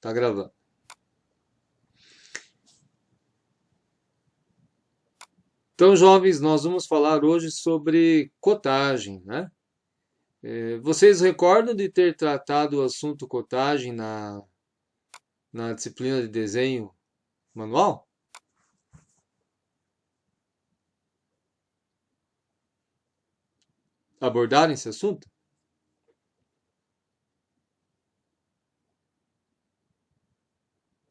Tá gravando. Então, jovens, nós vamos falar hoje sobre cotagem, né? Vocês recordam de ter tratado o assunto cotagem na disciplina de desenho manual? Abordaram esse assunto?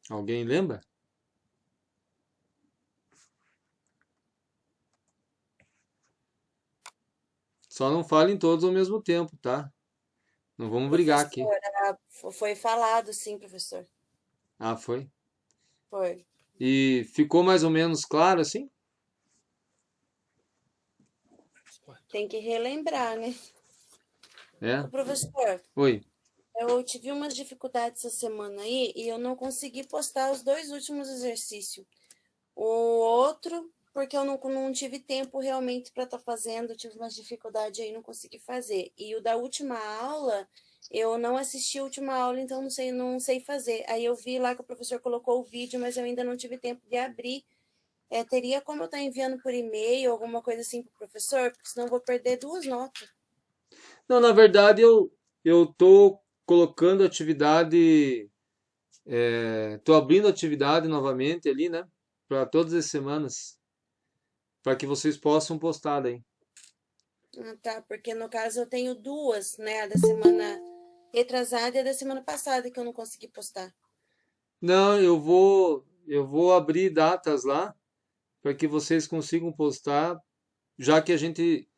Alguém lembra? Só não falem todos ao mesmo tempo, tá? Não vamos brigar aqui. Professora, foi falado, sim, professor. Ah, foi. Foi. E ficou mais ou menos claro assim? Tem que relembrar, né? É? Ô, professor, Oi. eu tive umas dificuldades essa semana aí e eu não consegui postar os dois últimos exercícios. O outro, porque eu não tive tempo realmente para estar fazendo, tive umas dificuldades aí, não consegui fazer. E o da última aula, eu não assisti a última aula, então não sei fazer. Aí eu vi lá que o professor colocou o vídeo, mas eu ainda não tive tempo de abrir. Teria como eu estar enviando por e-mail, alguma coisa assim para o professor? Porque senão eu vou perder duas notas. Não, na verdade eu tô colocando atividade, tô abrindo atividade novamente ali, né? Para todas as semanas, para que vocês possam postar daí. Ah, tá, porque no caso eu tenho duas, né? A da semana retrasada e a da semana passada que eu não consegui postar. Não, eu vou abrir datas lá para que vocês consigam postar, já que a gente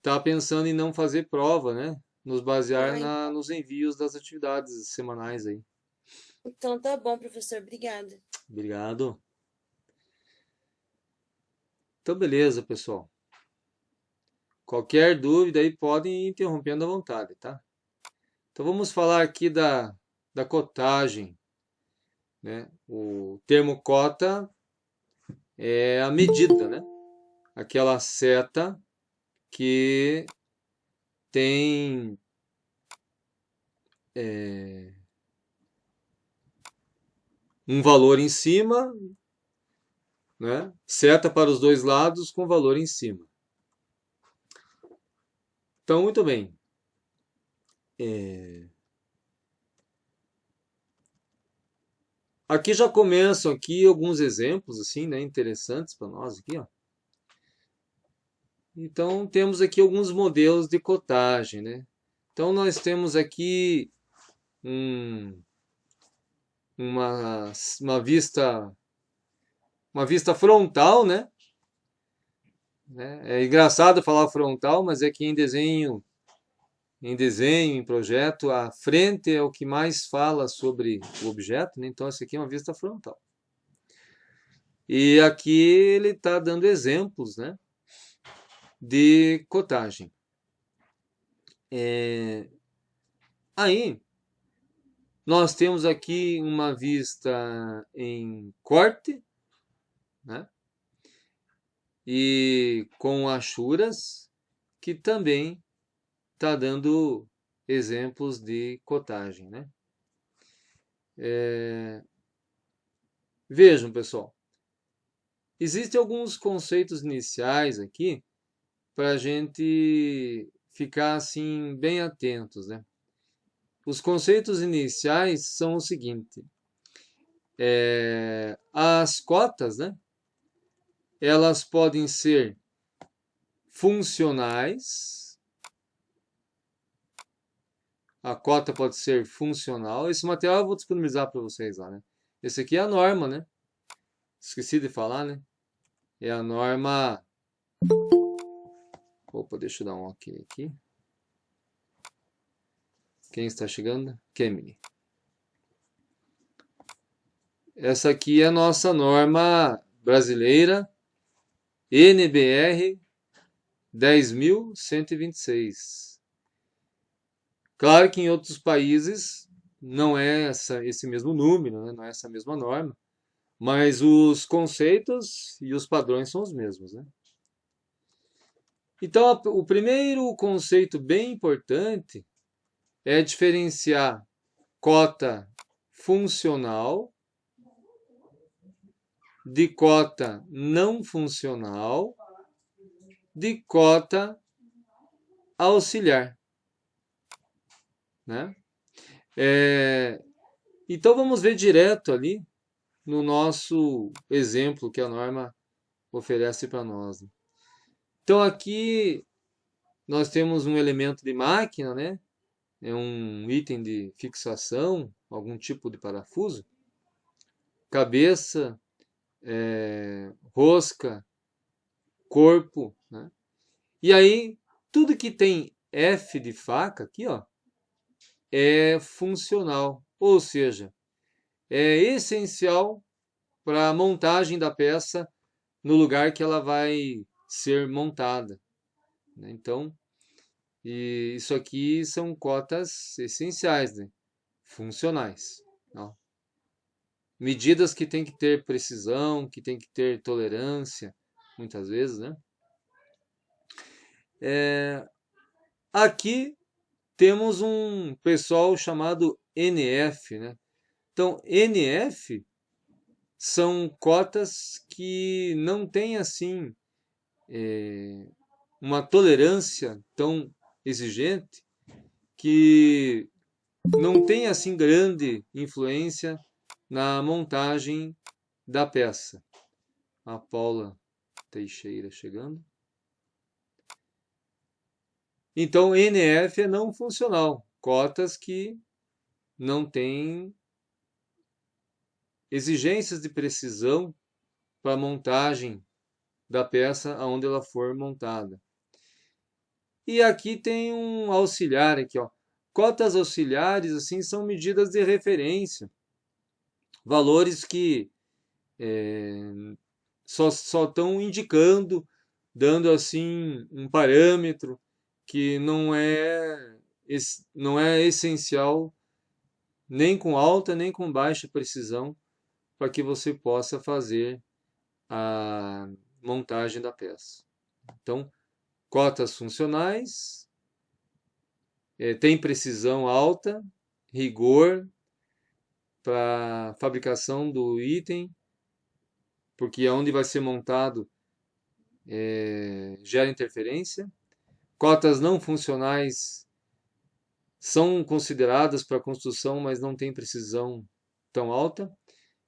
tá pensando em não fazer prova, né? Nos basear Ah, nos envios das atividades semanais aí. então tá bom, professor. Obrigada. Obrigado. Então, beleza, pessoal. Qualquer dúvida aí podem ir interrompendo à vontade, tá? Então vamos falar aqui da cotagem, né? O termo cota é a medida, né? Aquela seta que tem um valor em cima, né? Seta para os dois lados com valor em cima. Então, muito bem. Aqui já começam aqui alguns exemplos assim, né, interessantes para nós aqui, ó. Então, temos aqui alguns modelos de cotagem, né? Então, nós temos aqui um, uma, uma vista uma vista frontal, né? É engraçado falar frontal, mas é que em projeto, a frente é o que mais fala sobre o objeto, né? Então, essa aqui é uma vista frontal. E aqui ele está dando exemplos, né, de cotagem. Aí, nós temos aqui uma vista em corte, né, e com achuras, que também está dando exemplos de cotagem, né? Vejam, pessoal, existem alguns conceitos iniciais aqui para a gente ficar assim bem atentos, né? Os conceitos iniciais são o seguinte: as cotas, né? Elas podem ser funcionais. A cota pode ser funcional. Esse material eu vou disponibilizar para vocês lá, né? Esse aqui é a norma, né? Esqueci de falar, né? É a norma. Opa, deixa eu dar um ok aqui. Quem está chegando? Kemini. Essa aqui é a nossa norma brasileira, NBR 10.126. Claro que em outros países não é esse mesmo número, né? Não é essa mesma norma, mas os conceitos e os padrões são os mesmos, né? Então, o primeiro conceito bem importante é diferenciar cota funcional, de cota não funcional, de cota auxiliar, né? Então vamos ver direto ali no nosso exemplo que a norma oferece para nós. Então aqui nós temos um elemento de máquina, né? É um item de fixação, algum tipo de parafuso, cabeça, rosca, corpo, né? E aí tudo que tem F de faca aqui, ó, é funcional, ou seja, é essencial para a montagem da peça no lugar que ela vai ser montada, né? Então, isso aqui são cotas essenciais, né? Funcionais. Ó. Medidas que tem que ter precisão, que tem que ter tolerância, muitas vezes, né? Aqui temos um pessoal chamado NF, né? Então, NF são cotas que não têm assim uma tolerância tão exigente, que não tem assim grande influência na montagem da peça. A Paula Teixeira chegando. Então, NF é não funcional, cotas que não têm exigências de precisão para a montagem da peça aonde ela for montada. E aqui tem um auxiliar aqui, ó. Cotas auxiliares assim são medidas de referência, valores que só estão indicando, dando assim um parâmetro que não é essencial nem com alta nem com baixa precisão para que você possa fazer a montagem da peça. Então, cotas funcionais, tem precisão alta, rigor para fabricação do item, porque onde vai ser montado gera interferência. Cotas não funcionais são consideradas para construção, mas não tem precisão tão alta.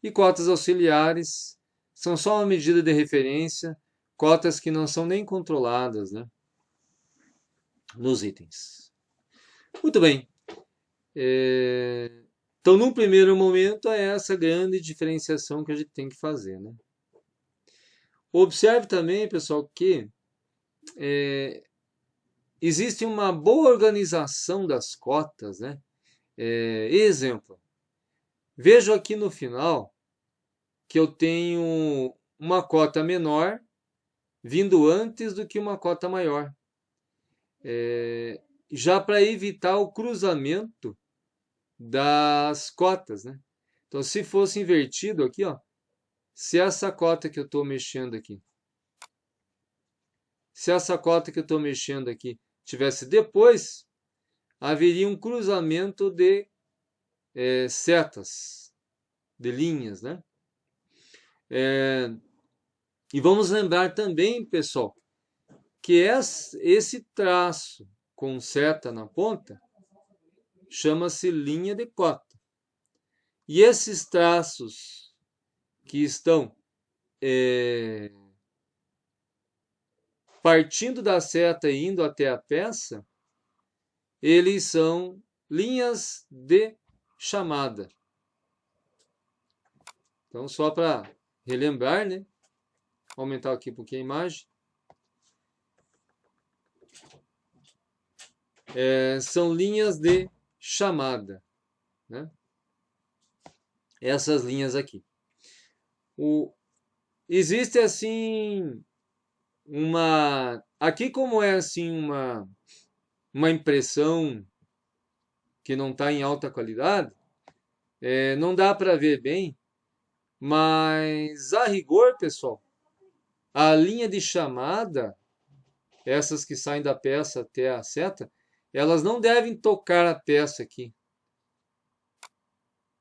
E cotas auxiliares são só uma medida de referência, cotas que não são nem controladas, né, nos itens. Muito bem. Então, num primeiro momento, é essa grande diferenciação que a gente tem que fazer, né? Observe também, pessoal, que existe uma boa organização das cotas, né? Exemplo, vejo aqui no final que eu tenho uma cota menor vindo antes do que uma cota maior. Já para evitar o cruzamento das cotas, né? Então, se fosse invertido aqui, ó, se essa cota que eu estou mexendo aqui, tivesse depois, haveria um cruzamento de setas, de linhas, né? E vamos lembrar também, pessoal, que esse traço com seta na ponta chama-se linha de cota. E esses traços que estão partindo da seta e indo até a peça, eles são linhas de chamada. Então, só para relembrar, né? Vou aumentar aqui um pouquinho a imagem. São linhas de chamada, né? Essas linhas aqui. Existe assim aqui, como é assim uma impressão que não está em alta qualidade, não dá para ver bem, mas a rigor, pessoal, a linha de chamada, essas que saem da peça até a seta, elas não devem tocar a peça aqui.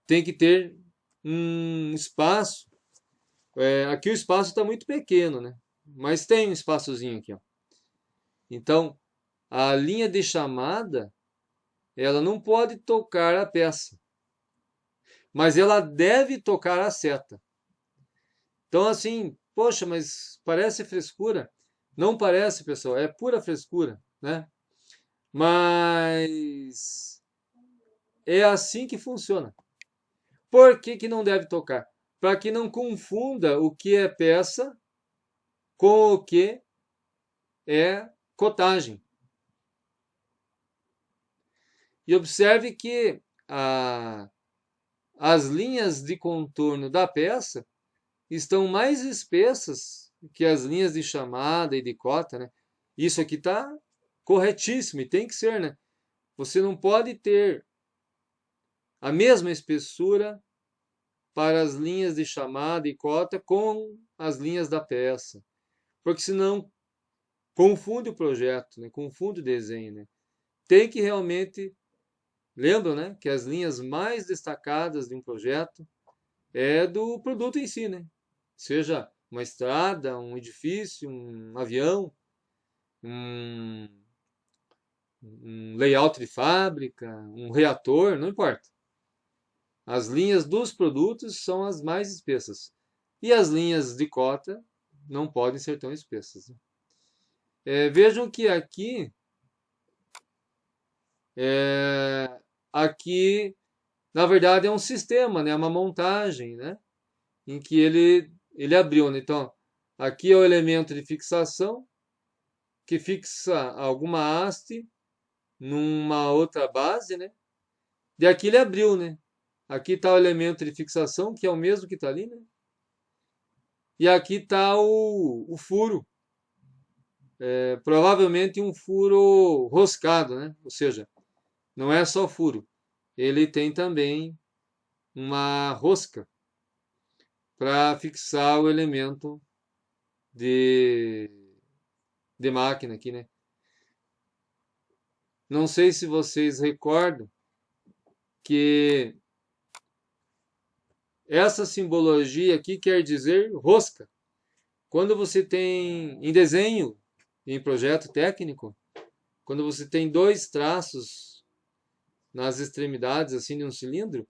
tem que ter um espaço. Aqui o espaço está muito pequeno, né? Mas tem um espaçozinho aqui, ó. Então, a linha de chamada, ela não pode tocar a peça, mas ela deve tocar a seta. Então, assim, poxa, mas parece frescura. Não parece, pessoal, é pura frescura, né? Mas é assim que funciona. Por que que não deve tocar? Para que não confunda o que é peça com o que é cotagem. E observe que as linhas de contorno da peça estão mais espessas que as linhas de chamada e de cota, né? Isso aqui está corretíssimo e tem que ser, né? Você não pode ter a mesma espessura para as linhas de chamada e cota com as linhas da peça, porque senão confunde o projeto, né? Confunde o desenho, né? Tem que realmente, lembram, né, que as linhas mais destacadas de um projeto é do produto em si, né? Seja uma estrada, um edifício, um avião, um, um layout de fábrica, um reator, não importa. As linhas dos produtos são as mais espessas. E as linhas de cota não podem ser tão espessas, né? Vejam que aqui, na verdade, é um sistema, né? Uma montagem, né? Em que ele abriu, né? Então, aqui é o elemento de fixação, que fixa alguma haste numa outra base, né? E aqui ele abriu, né? Aqui está o elemento de fixação, que é o mesmo que está ali, né? E aqui está o furo. Provavelmente um furo roscado, né? Ou seja, não é só furo. Ele tem também uma rosca para fixar o elemento de, de máquina aqui, né? Não sei se vocês recordam que essa simbologia aqui quer dizer rosca. Quando você tem em desenho, em projeto técnico, quando você tem dois traços nas extremidades assim de um cilindro,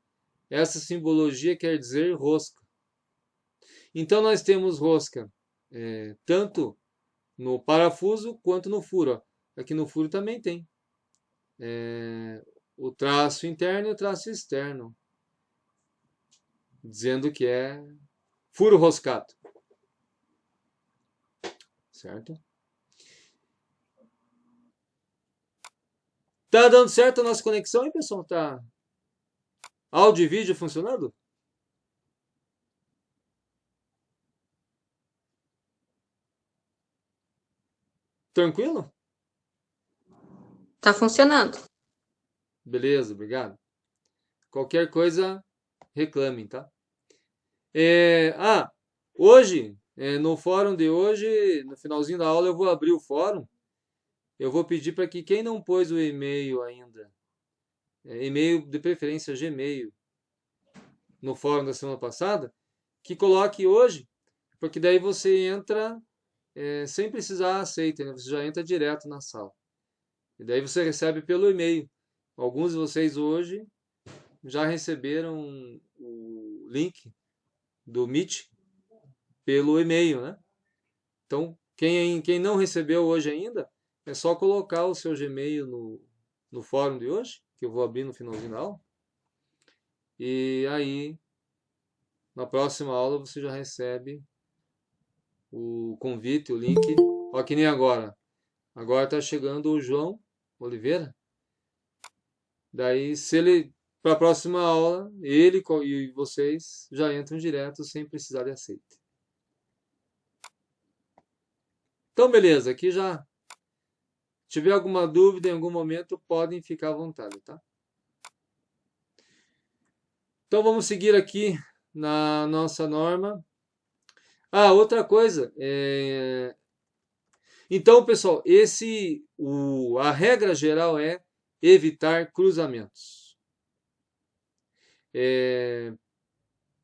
essa simbologia quer dizer rosca. Então nós temos rosca tanto no parafuso quanto no furo. Ó. Aqui no furo também tem o traço interno e o traço externo, dizendo que é furo roscado, certo? Tá dando certo a nossa conexão aí, pessoal? Tá áudio e vídeo funcionando? Tranquilo? Tá funcionando. Beleza, obrigado. Qualquer coisa, reclamem, tá? Hoje, no fórum de hoje, no finalzinho da aula, eu vou abrir o fórum. Eu vou pedir para que quem não pôs o e-mail ainda, e-mail de preferência Gmail, no fórum da semana passada, que coloque hoje, porque daí você entra sem precisar aceitar, né? Você já entra direto na sala. E daí você recebe pelo e-mail. Alguns de vocês hoje já receberam o link do Meet pelo e-mail, né? Então, quem não recebeu hoje ainda, é só colocar o seu Gmail no fórum de hoje, que eu vou abrir no finalzinho da aula. E aí, na próxima aula, você já recebe o convite, o link. Ó, que nem agora. Agora está chegando o João Oliveira. Daí, se ele, para a próxima aula, ele e vocês já entram direto sem precisar de aceite. Então, beleza. Aqui já. Se tiver alguma dúvida em algum momento, podem ficar à vontade, tá? Então, vamos seguir aqui na nossa norma. Outra coisa. Então, pessoal, a regra geral é evitar cruzamentos.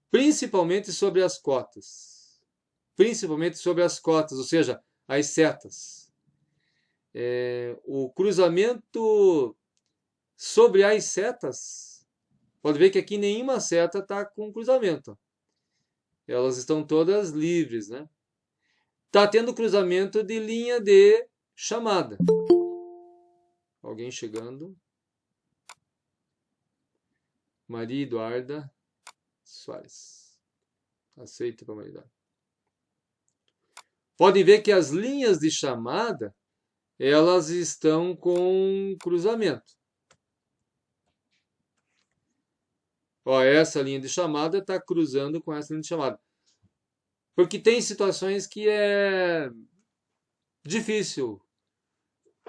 principalmente sobre as cotas. Principalmente sobre as cotas, ou seja, as setas. O cruzamento sobre as setas, pode ver que aqui nenhuma seta está com cruzamento. Elas estão todas livres, né? Está tendo cruzamento de linha de chamada. Alguém chegando. Maria Eduarda Soares. Aceita para Maria Eduarda. Podem ver que as linhas de chamada, elas estão com cruzamento. Ó, essa linha de chamada está cruzando com essa linha de chamada. Porque tem situações que é difícil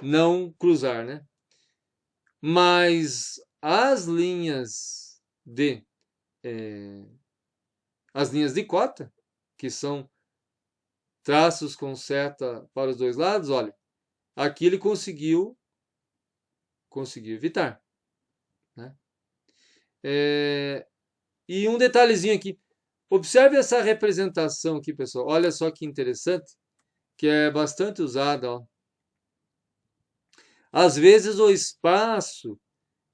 não cruzar, né? Mas as linhas de cota, que são traços com seta para os dois lados, olha, aqui ele conseguiu evitar, né? E um detalhezinho aqui, observe essa representação aqui, pessoal, olha só que interessante, que é bastante usada, ó. Às vezes o espaço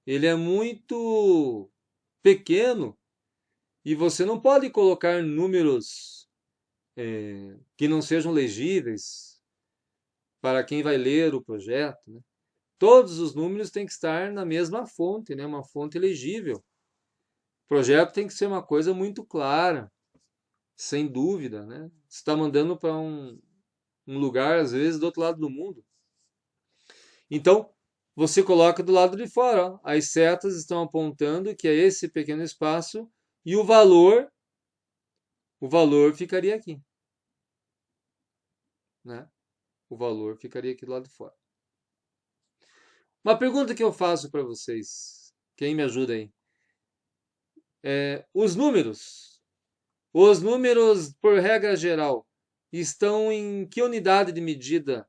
ele é muito pequeno e você não pode colocar números que não sejam legíveis para quem vai ler o projeto, né? Todos os números têm que estar na mesma fonte, né? Uma fonte legível. O projeto tem que ser uma coisa muito clara, sem dúvida, né? Você está mandando para um lugar, às vezes, do outro lado do mundo. Então, você coloca do lado de fora, ó. As setas estão apontando que é esse pequeno espaço e o valor ficaria aqui, né? O valor ficaria aqui do lado de fora. Uma pergunta que eu faço para vocês, quem me ajuda aí? Os números, por regra geral, estão em que unidade de medida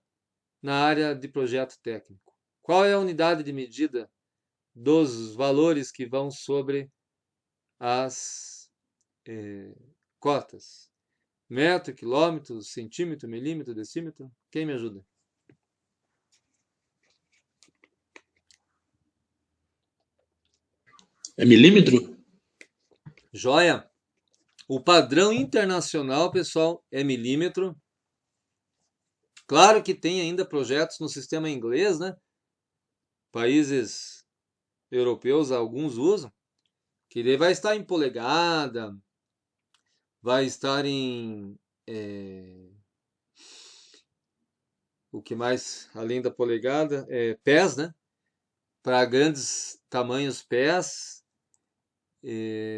na área de projeto técnico? Qual é a unidade de medida dos valores que vão sobre as cotas? Metro, quilômetro, centímetro, milímetro, decímetro? Quem me ajuda? É milímetro? Joia! O padrão internacional, pessoal, é milímetro. Claro que tem ainda projetos no sistema inglês, né? Países europeus, alguns usam, que ele vai estar em polegada, vai estar em o que mais, além da polegada, pés, né? Para grandes tamanhos pés.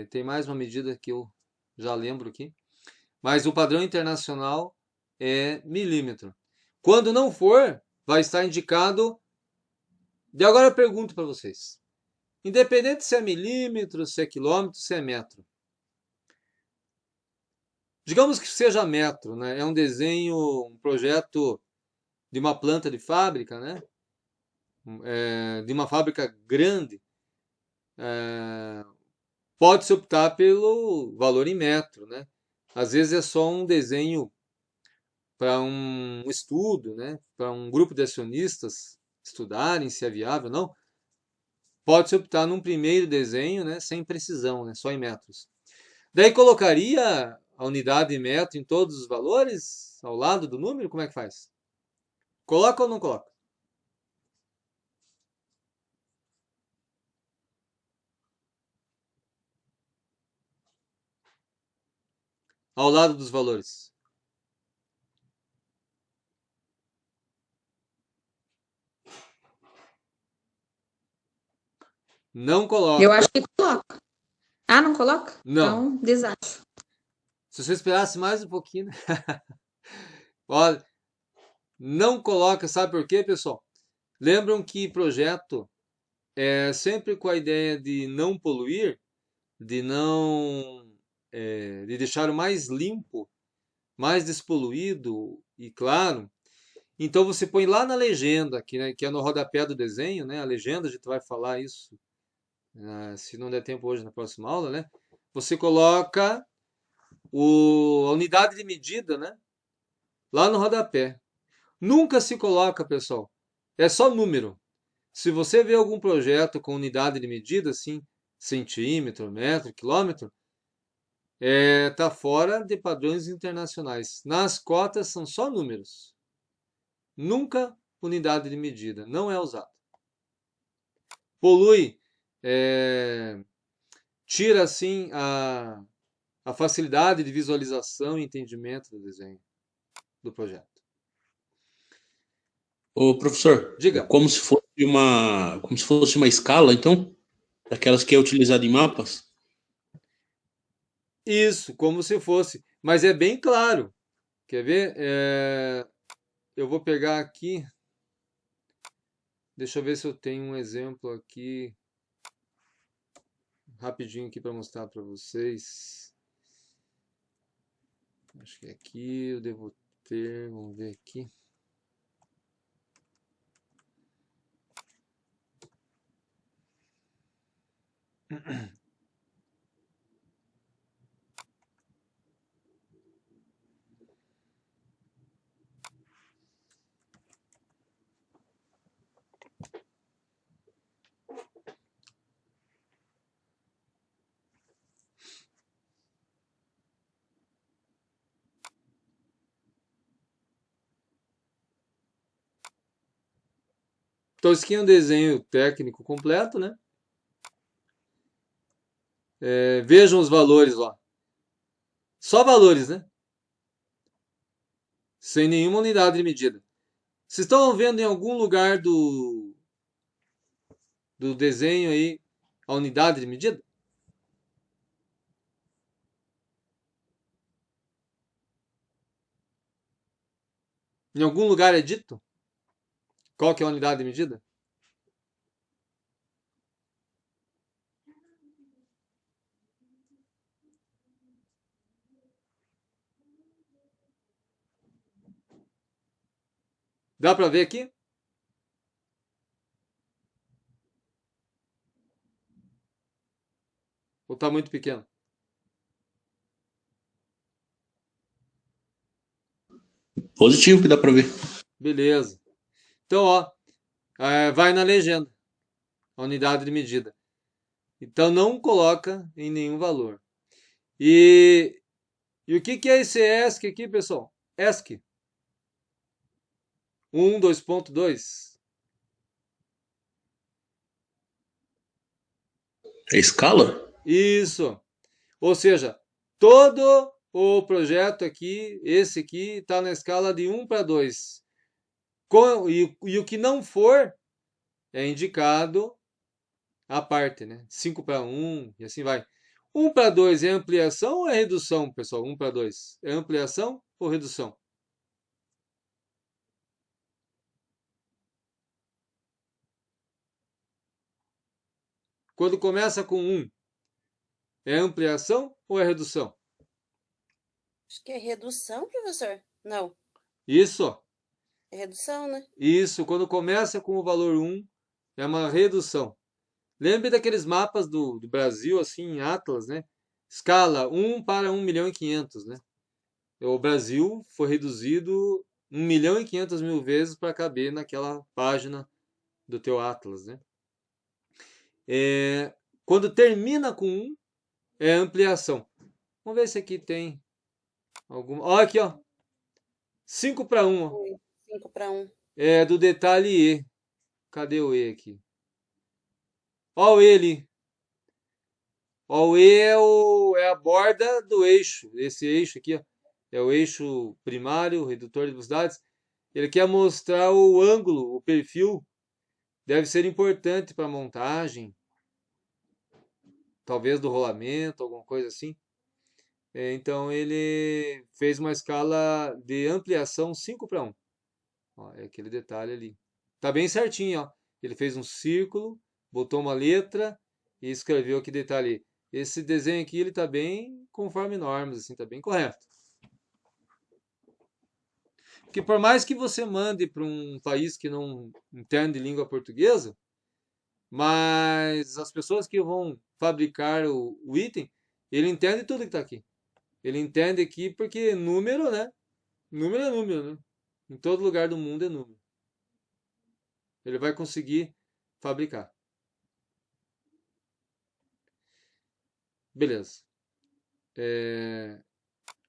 Tem mais uma medida que eu já lembro aqui. Mas o padrão internacional é milímetro. Quando não for, vai estar indicado. De agora eu pergunto para vocês. Independente se é milímetro, se é quilômetro, se é metro. Digamos que seja metro, né? É um desenho, um projeto de uma planta de fábrica, né? De uma fábrica grande. Pode-se optar pelo valor em metro, né? Às vezes é só um desenho para um estudo, né? Para um grupo de acionistas estudarem se é viável ou não. Pode-se optar num primeiro desenho, né? Sem precisão, né? Só em metros. Daí colocaria a unidade em metro em todos os valores ao lado do número? Como é que faz? Coloca ou não coloca? Ao lado dos valores. Não coloca. Eu acho que coloca. Ah, não coloca? Não. Então, desacho. Se você esperasse mais um pouquinho, né? Olha, não coloca, sabe por quê, pessoal? Lembram que projeto é sempre com a ideia de não poluir, de não de deixar o mais limpo, mais despoluído e claro. Então você põe lá na legenda, que é no rodapé do desenho, né? A legenda, a gente vai falar isso se não der tempo hoje na próxima aula, né? Você coloca a unidade de medida, né? Lá no rodapé. Nunca se coloca, pessoal. É só número. Se você vê algum projeto com unidade de medida, assim, centímetro, metro, quilômetro, tá fora de padrões internacionais. Nas cotas são só números. Nunca unidade de medida. Não é usado. Polui, tira assim a facilidade de visualização e entendimento do desenho do projeto. Ô, professor, é Diga. como se fosse uma escala, então, daquelas que é utilizada em mapas? Isso, como se fosse. Mas é bem claro. Quer ver? Eu vou pegar aqui. Deixa eu ver se eu tenho um exemplo aqui. Rapidinho aqui para mostrar para vocês. Acho que aqui eu devo ter. Vamos ver aqui. Então, isso aqui é um desenho técnico completo, né? Vejam os valores lá. Só valores, né? Sem nenhuma unidade de medida. Vocês estão vendo em algum lugar do desenho aí a unidade de medida? Em algum lugar é dito qual que é a unidade de medida? Dá para ver aqui? Ou está muito pequeno? Positivo que dá para ver. Beleza. Então, ó, vai na legenda a unidade de medida. Então, não coloca em nenhum valor. E o que é esse ESC aqui, pessoal? ESC 2.2. É escala? Isso. Ou seja, todo o projeto aqui, esse aqui, está na escala de 1 para 2. E o que não for é indicado à parte, né? 5 para 1 e assim vai. 1 para 2 é ampliação ou é redução, pessoal? 1 para 2 é ampliação ou redução? Quando começa com 1, é ampliação ou é redução? Acho que é redução, professor. Não, Isso, é redução, né? isso. Quando começa com o valor 1, é uma redução. Lembre daqueles mapas do Brasil, assim, em Atlas, né? Escala 1 para 1.500.000, né? O Brasil foi reduzido 1.500.000 vezes para caber naquela página do teu Atlas, né? Quando termina com 1, é ampliação. Vamos ver se aqui tem alguma. Olha aqui, ó. 5 para 1, ó. 5 para 1. É do detalhe E. Cadê o E aqui? Ó o E ali. Ó, o E é a borda do eixo. Esse eixo aqui, ó, é o eixo primário, o redutor de velocidades. Ele quer mostrar o ângulo, o perfil. Deve ser importante para a montagem. Talvez do rolamento, alguma coisa assim. Então ele fez uma escala de ampliação 5 para 1. Ó, é aquele detalhe ali. Tá bem certinho, ó. Ele fez um círculo, botou uma letra e escreveu aqui detalhe. Esse desenho aqui ele tá bem conforme normas, assim, tá bem correto. Porque por mais que você mande para um país que não entende língua portuguesa, Mas as pessoas que vão fabricar o item, ele entende tudo que está aqui. Ele entende aqui porque número, né? Número é número, né? Em todo lugar do mundo é número. Ele vai conseguir fabricar. Beleza.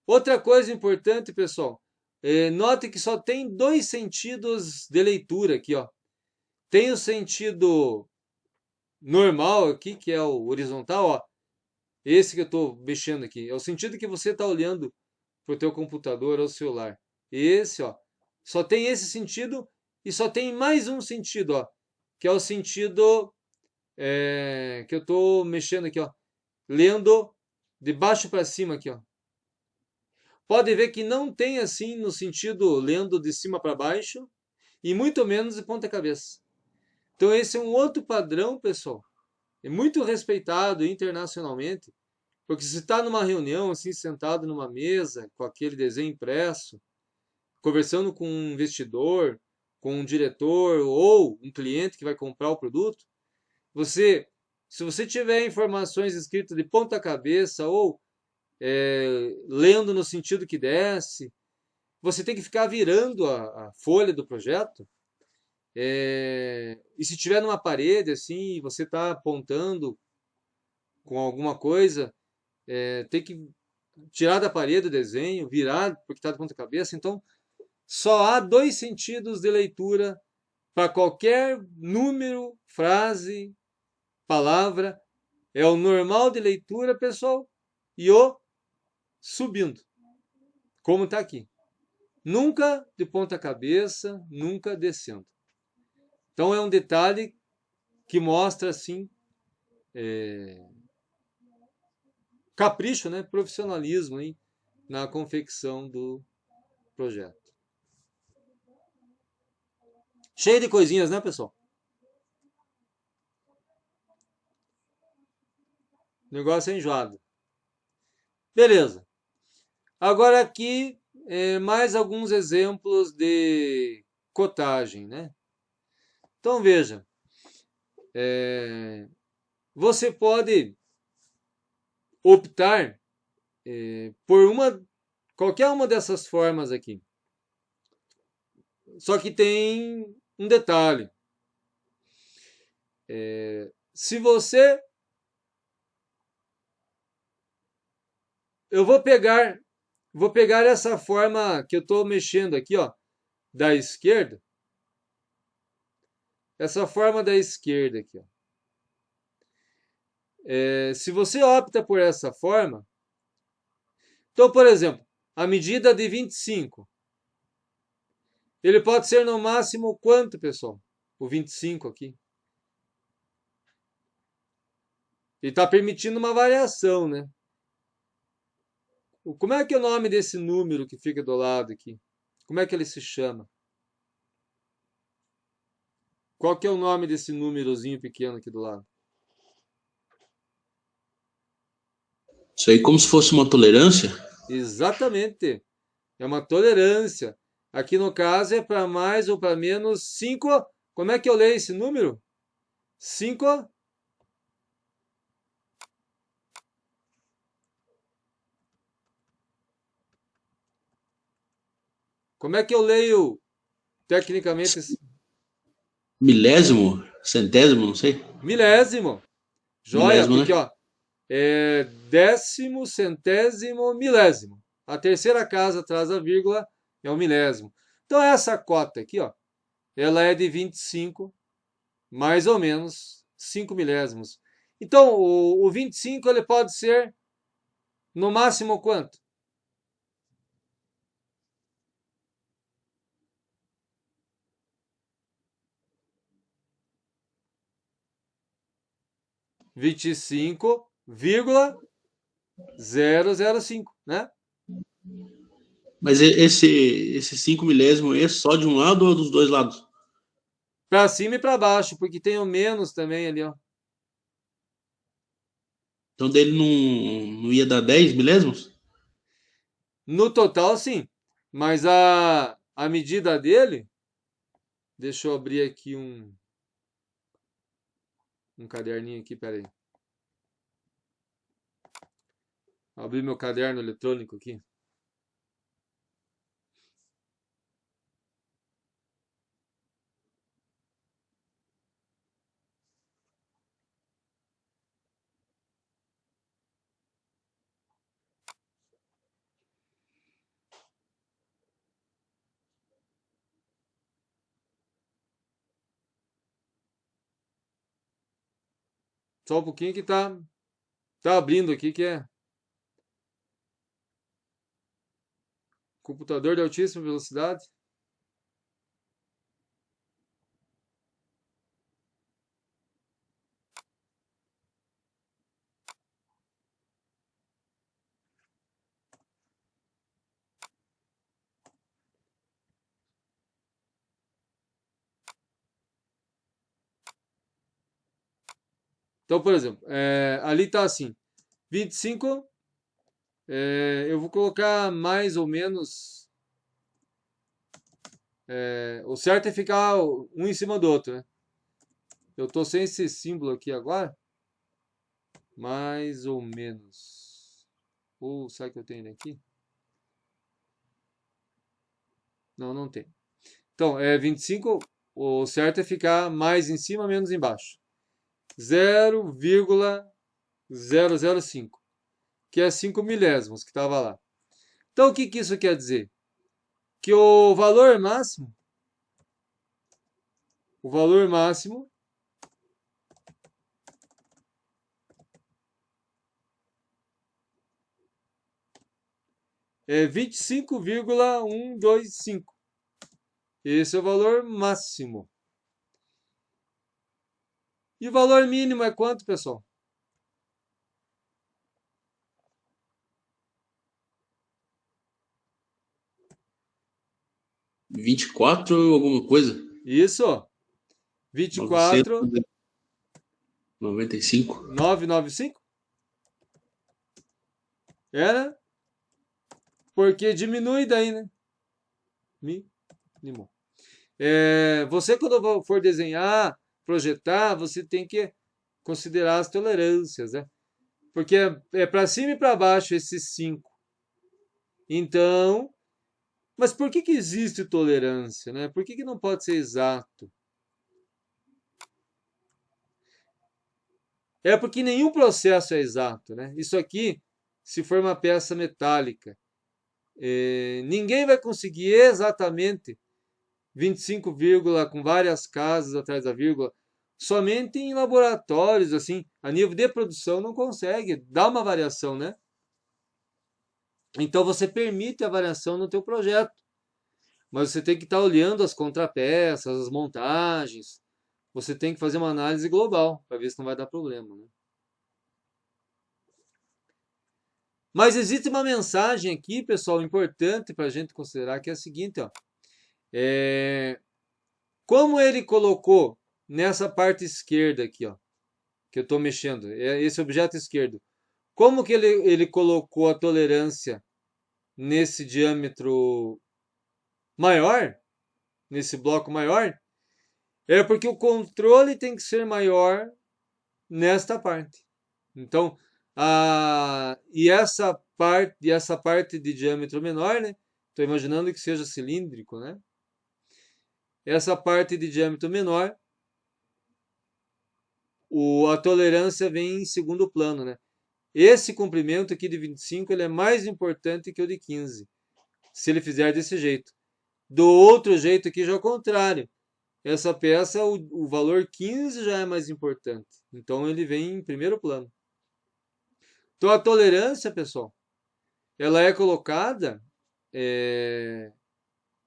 Outra coisa importante, pessoal, note que só tem dois sentidos de leitura aqui, ó. Tem o sentido normal aqui, que é o horizontal, ó. Esse que eu estou mexendo aqui. É o sentido que você está olhando para o teu computador ou celular. Esse, ó. Só tem esse sentido e só tem mais um sentido, ó. Que é o sentido que eu estou mexendo aqui, ó. Lendo de baixo para cima aqui, ó. Pode ver que não tem assim no sentido lendo de cima para baixo e muito menos de ponta cabeça. Então esse é um outro padrão, pessoal. É muito respeitado internacionalmente, porque se está numa reunião assim sentado numa mesa com aquele desenho impresso, conversando com um investidor, com um diretor ou um cliente que vai comprar o produto, se você tiver informações escritas de ponta cabeça ou lendo no sentido que desce, você tem que ficar virando a folha do projeto. E se tiver numa parede assim, você está apontando com alguma coisa, tem que tirar da parede o desenho, virar porque está de ponta cabeça. Então, só há dois sentidos de leitura para qualquer número, frase, palavra. É o normal de leitura, pessoal, e o subindo, como está aqui. Nunca de ponta cabeça, nunca descendo. Então é um detalhe que mostra assim capricho, né, profissionalismo hein, na confecção do projeto. Cheio de coisinhas, né, pessoal? O negócio é enjoado. Beleza. Agora aqui mais alguns exemplos de cotagem, né? Então veja, você pode optar por qualquer uma dessas formas aqui. Só que tem um detalhe. Se você... Eu vou pegar essa forma que eu estou mexendo aqui, ó, da esquerda. Essa forma da esquerda aqui, ó. Se você opta por essa forma, então, por exemplo, a medida de 25, ele pode ser no máximo quanto, pessoal? O 25 aqui. Ele está permitindo uma variação, né? Como é que é o nome desse número que fica do lado aqui? Como é que ele se chama? Qual que é o nome desse númerozinho pequeno aqui do lado? Isso aí como se fosse uma tolerância? Exatamente. É uma tolerância. Aqui no caso é para mais ou para menos 5. Como é que eu leio esse número? 5. Como é que eu leio tecnicamente esse Milésimo? Centésimo? Não sei. milésimo? Joia, Milésimo, porque né? ó, décimo, centésimo, milésimo. A terceira casa atrás da vírgula é o milésimo. Então essa cota aqui, ó, ela é de 25, mais ou menos 5 milésimos. Então o 25 ele pode ser no máximo quanto? Vinte e cinco vírgula 005, né? Mas esse 5 milésimo é só de um lado ou dos dois lados? Para cima e para baixo, porque tem o menos também ali, ó. Então dele não ia dar 10 milésimos? No total, sim. Mas a medida dele, deixa eu abrir aqui um caderninho aqui, peraí. Abri meu caderno eletrônico aqui. Só um pouquinho que tá abrindo aqui, que é computador de altíssima velocidade. Então, por exemplo, ali está assim, 25, eu vou colocar mais ou menos, o certo é ficar um em cima do outro, né? Eu estou sem esse símbolo aqui agora, mais ou menos. Ou será que eu tenho ele aqui? Não, não tem. Então, 25, o certo é ficar mais em cima, menos embaixo. 0,005, que é 5 milésimos que estava lá. Então, o que isso quer dizer? Que o valor máximo é 25,125. Esse é o valor máximo. E o valor mínimo é quanto, pessoal? R$ 24 alguma coisa? Isso, ó. 24, 995. 995. Era? Porque diminui daí, né? Mínimo. Você, quando for desenhar, projetar, você tem que considerar as tolerâncias, né? Porque é para cima e para baixo esses 5. Então, mas por que existe tolerância, né? Por que não pode ser exato? É porque nenhum processo é exato, né? Isso aqui, se for uma peça metálica, ninguém vai conseguir exatamente 25, com várias casas atrás da vírgula. Somente em laboratórios, assim, a nível de produção não consegue, dá uma variação, né? Então você permite a variação no teu projeto, mas você tem que estar olhando as contrapeças, as montagens. Você tem que fazer uma análise global para ver se não vai dar problema, né? Mas existe uma mensagem aqui, pessoal, importante para a gente considerar, que é a seguinte, ó. Como ele colocou nessa parte esquerda aqui, ó, que eu estou mexendo, esse objeto esquerdo, como que ele colocou a tolerância nesse diâmetro maior, nesse bloco maior, é porque o controle tem que ser maior nesta parte. Então, e essa parte de diâmetro menor, né? Estou imaginando que seja cilíndrico, né? Essa parte de diâmetro menor, a tolerância vem em segundo plano, né? Esse comprimento aqui de 25 ele é mais importante que o de 15, se ele fizer desse jeito. Do outro jeito aqui já é o contrário. Essa peça, o valor 15 já é mais importante. Então ele vem em primeiro plano. Então a tolerância, pessoal, ela é colocada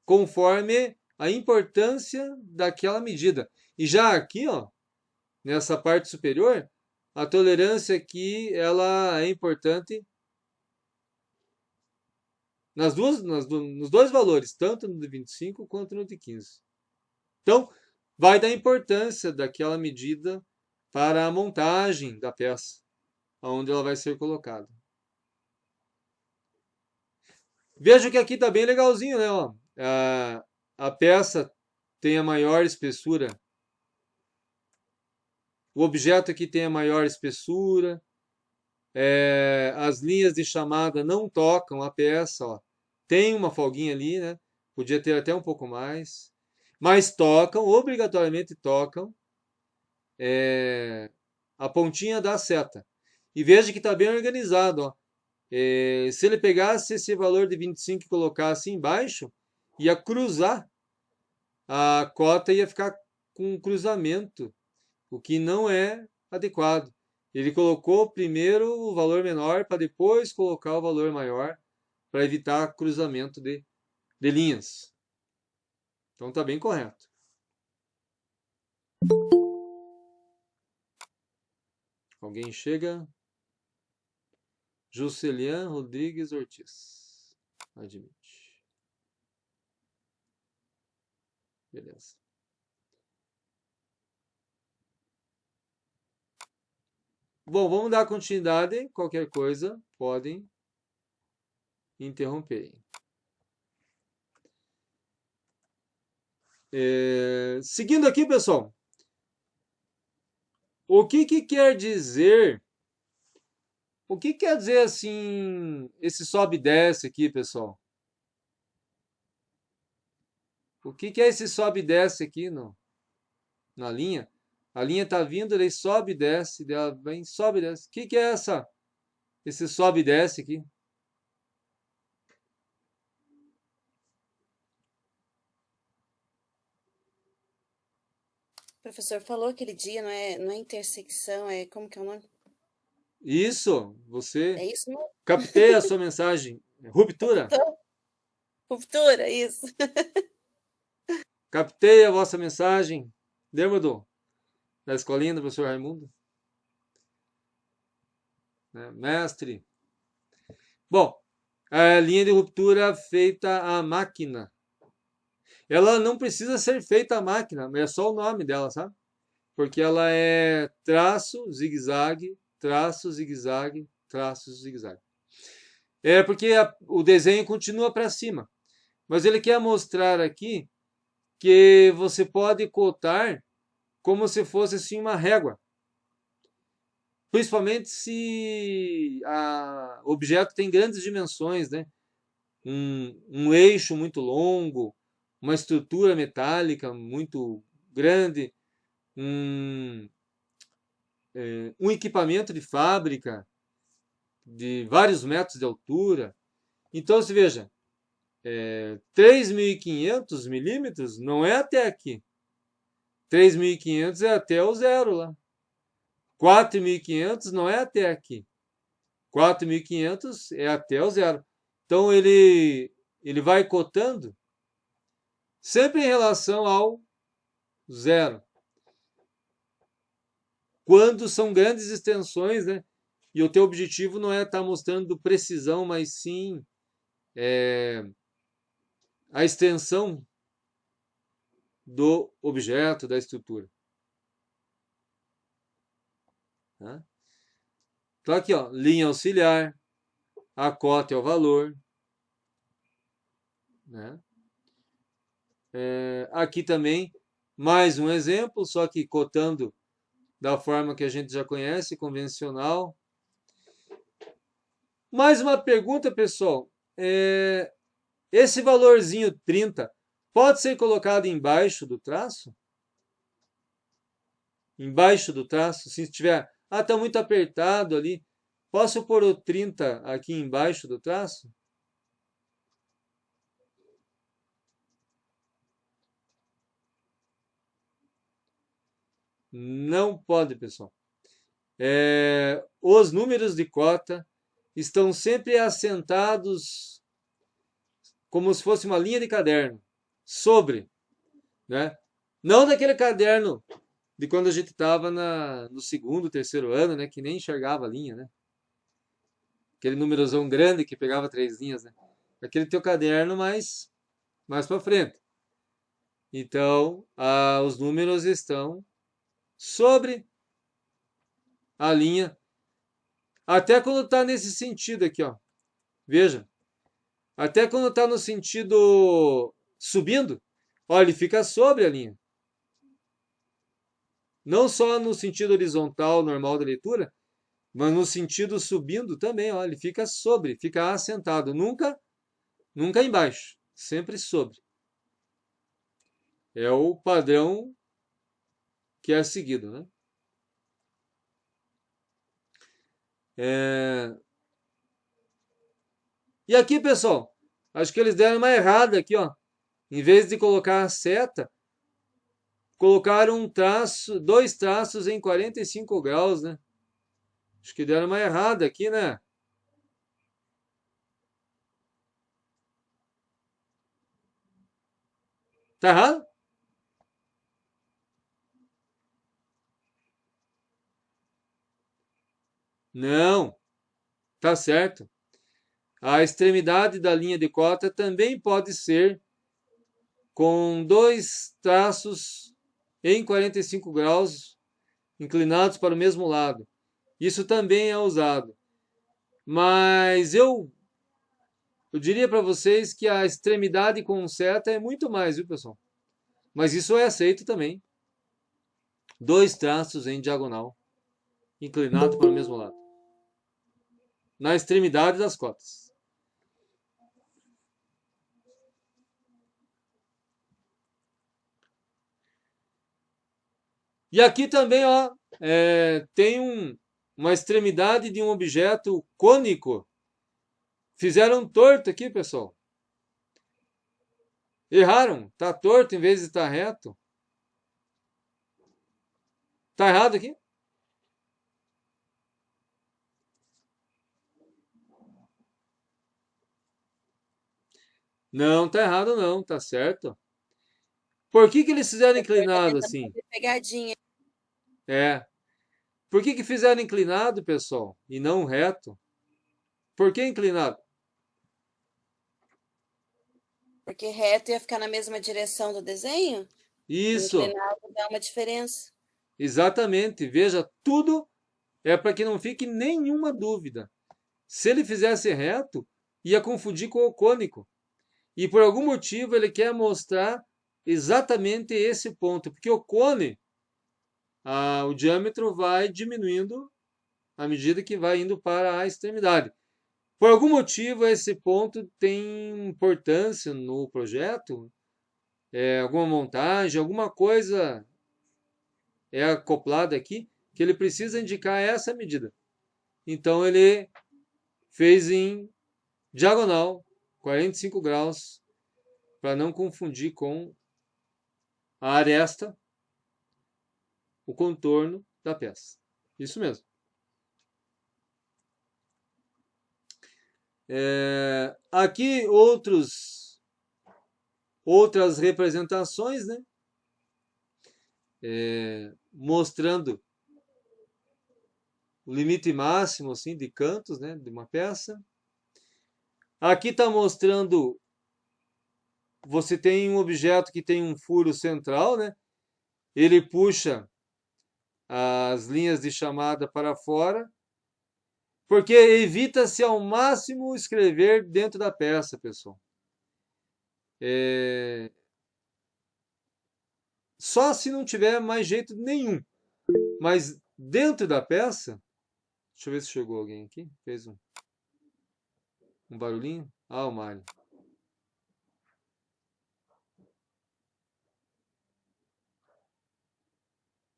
conforme a importância daquela medida. E já aqui, ó, nessa parte superior, a tolerância aqui ela é importante nos dois valores, tanto no de 25 quanto no de 15. Então, vai dar importância daquela medida para a montagem da peça, onde ela vai ser colocada. Veja que aqui está bem legalzinho, né? Ó, a peça tem a maior espessura o objeto aqui tem a maior espessura, as linhas de chamada não tocam a peça, ó. Tem uma folguinha ali, né? Podia ter até um pouco mais, mas tocam, obrigatoriamente tocam a pontinha da seta. E veja que está bem organizado, ó. Se ele pegasse esse valor de 25 e colocasse embaixo, ia cruzar a cota, ia ficar com um cruzamento, o que não é adequado. Ele colocou primeiro o valor menor para depois colocar o valor maior, para evitar cruzamento de linhas. Então está bem correto. Alguém chega? Juscelian Rodrigues Ortiz. Admite. Beleza. Bom, vamos dar continuidade. Qualquer coisa, podem interromper. Seguindo aqui, pessoal. O que quer dizer? O que quer dizer assim, esse sobe e desce aqui, pessoal? O que é esse sobe e desce aqui na linha? A linha está vindo, ele sobe e desce, ela vem, sobe e desce. O que é esse sobe e desce aqui? O professor falou aquele dia, não é intersecção, como que é o nome? Isso, você. É isso, não? Captei a sua mensagem. Ruptura. Ruptura, isso. Captei a vossa mensagem. Lembra da escolinha do professor Raimundo? Né? Mestre. Bom, a linha de ruptura feita à máquina. Ela não precisa ser feita à máquina, é só o nome dela, sabe? Porque ela é traço, zigue-zague, traço, zigue-zague, traço, zigue-zague. Porque o desenho continua para cima. Mas ele quer mostrar aqui que você pode cotar como se fosse assim uma régua. Principalmente se o objeto tem grandes dimensões, né? Um eixo muito longo, uma estrutura metálica muito grande, um equipamento de fábrica de vários metros de altura. Então, se veja, 3.500 milímetros não é até aqui. 3.500 é até o zero lá. 4.500 não é até aqui. 4.500 é até o zero. Então, ele vai cotando sempre em relação ao zero. Quando são grandes extensões, né? E o teu objetivo não é estar mostrando precisão, mas sim a extensão do objeto, da estrutura. Tá? Então aqui, ó, linha auxiliar, a cota é o valor. Né? Aqui também, mais um exemplo, só que cotando da forma que a gente já conhece, convencional. Mais uma pergunta, pessoal. Esse valorzinho 30 pode ser colocado embaixo do traço? Embaixo do traço, se estiver... está muito apertado ali. Posso pôr o 30 aqui embaixo do traço? Não pode, pessoal. Os números de cota estão sempre assentados como se fosse uma linha de caderno, sobre, né? Não daquele caderno de quando a gente estava no segundo, terceiro ano, né? Que nem enxergava a linha, né? Aquele númerozão grande que pegava 3 linhas, né? Aquele teu caderno mais para frente. Então, os números estão sobre a linha, até quando está nesse sentido aqui, ó. Veja, até quando está no sentido subindo, olha, ele fica sobre a linha. Não só no sentido horizontal normal da leitura, mas no sentido subindo também, ó, ele fica sobre, fica assentado, nunca embaixo, sempre sobre. É o padrão que é seguido, né? E aqui, pessoal, acho que eles deram uma errada aqui, ó. Em vez de colocar a seta, colocaram dois traços em 45 graus, né? Acho que deram uma errada aqui, né? Tá errado? Não, tá certo. A extremidade da linha de cota também pode ser com dois traços em 45 graus inclinados para o mesmo lado. Isso também é usado. Mas eu diria para vocês que a extremidade com seta é muito mais, viu, pessoal? Mas isso é aceito também. Dois traços em diagonal, inclinado para o mesmo lado. Na extremidade das cotas. E aqui também, ó, tem uma extremidade de um objeto cônico. Fizeram torto aqui, pessoal. Erraram. Tá torto em vez de estar reto. Tá errado aqui? Não, tá errado não, tá certo. Por que eles fizeram inclinado assim? Pegadinha. Por que fizeram inclinado, pessoal, e não reto? Por que inclinado? Porque reto ia ficar na mesma direção do desenho? Isso, Inclinado dá uma diferença. exatamente. Veja, tudo é para que não fique nenhuma dúvida. Se ele fizesse reto, ia confundir com o cônico. E por algum motivo ele quer mostrar exatamente esse ponto, porque o cone, o diâmetro vai diminuindo à medida que vai indo para a extremidade. Por algum motivo esse ponto tem importância no projeto, alguma montagem, alguma coisa é acoplada aqui que ele precisa indicar essa medida. Então ele fez em diagonal, 45 graus, para não confundir com a aresta, o contorno da peça. Isso mesmo. Aqui outras representações, né? Mostrando o limite máximo assim, de cantos, né, de uma peça. Aqui está mostrando, você tem um objeto que tem um furo central, né? Ele puxa as linhas de chamada para fora, porque evita-se ao máximo escrever dentro da peça, pessoal. Só se não tiver mais jeito nenhum. Mas dentro da peça, deixa eu ver se chegou alguém aqui, fez um barulhinho. O Mário.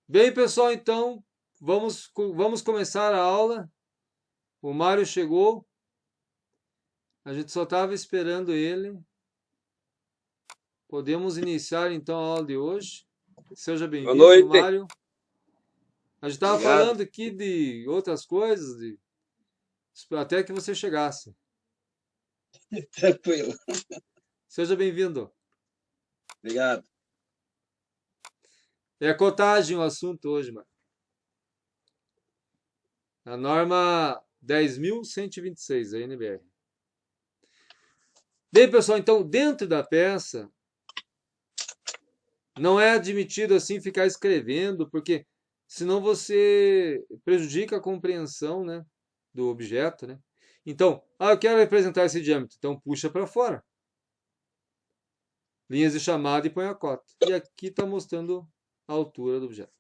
Bem, pessoal, então vamos começar a aula. O Mário chegou. A gente só estava esperando ele. Podemos iniciar então a aula de hoje. Seja bem-vindo, Mário. A gente estava falando aqui de outras coisas, até que você chegasse. Tranquilo. Seja bem-vindo. Obrigado. É cotagem o assunto hoje, mano. A norma 10.126, a NBR. Bem, pessoal, então, dentro da peça, não é admitido assim ficar escrevendo, porque senão você prejudica a compreensão, né, do objeto, né? Então, eu quero representar esse diâmetro, então puxa para fora. Linhas de chamada e põe a cota. E aqui está mostrando a altura do objeto.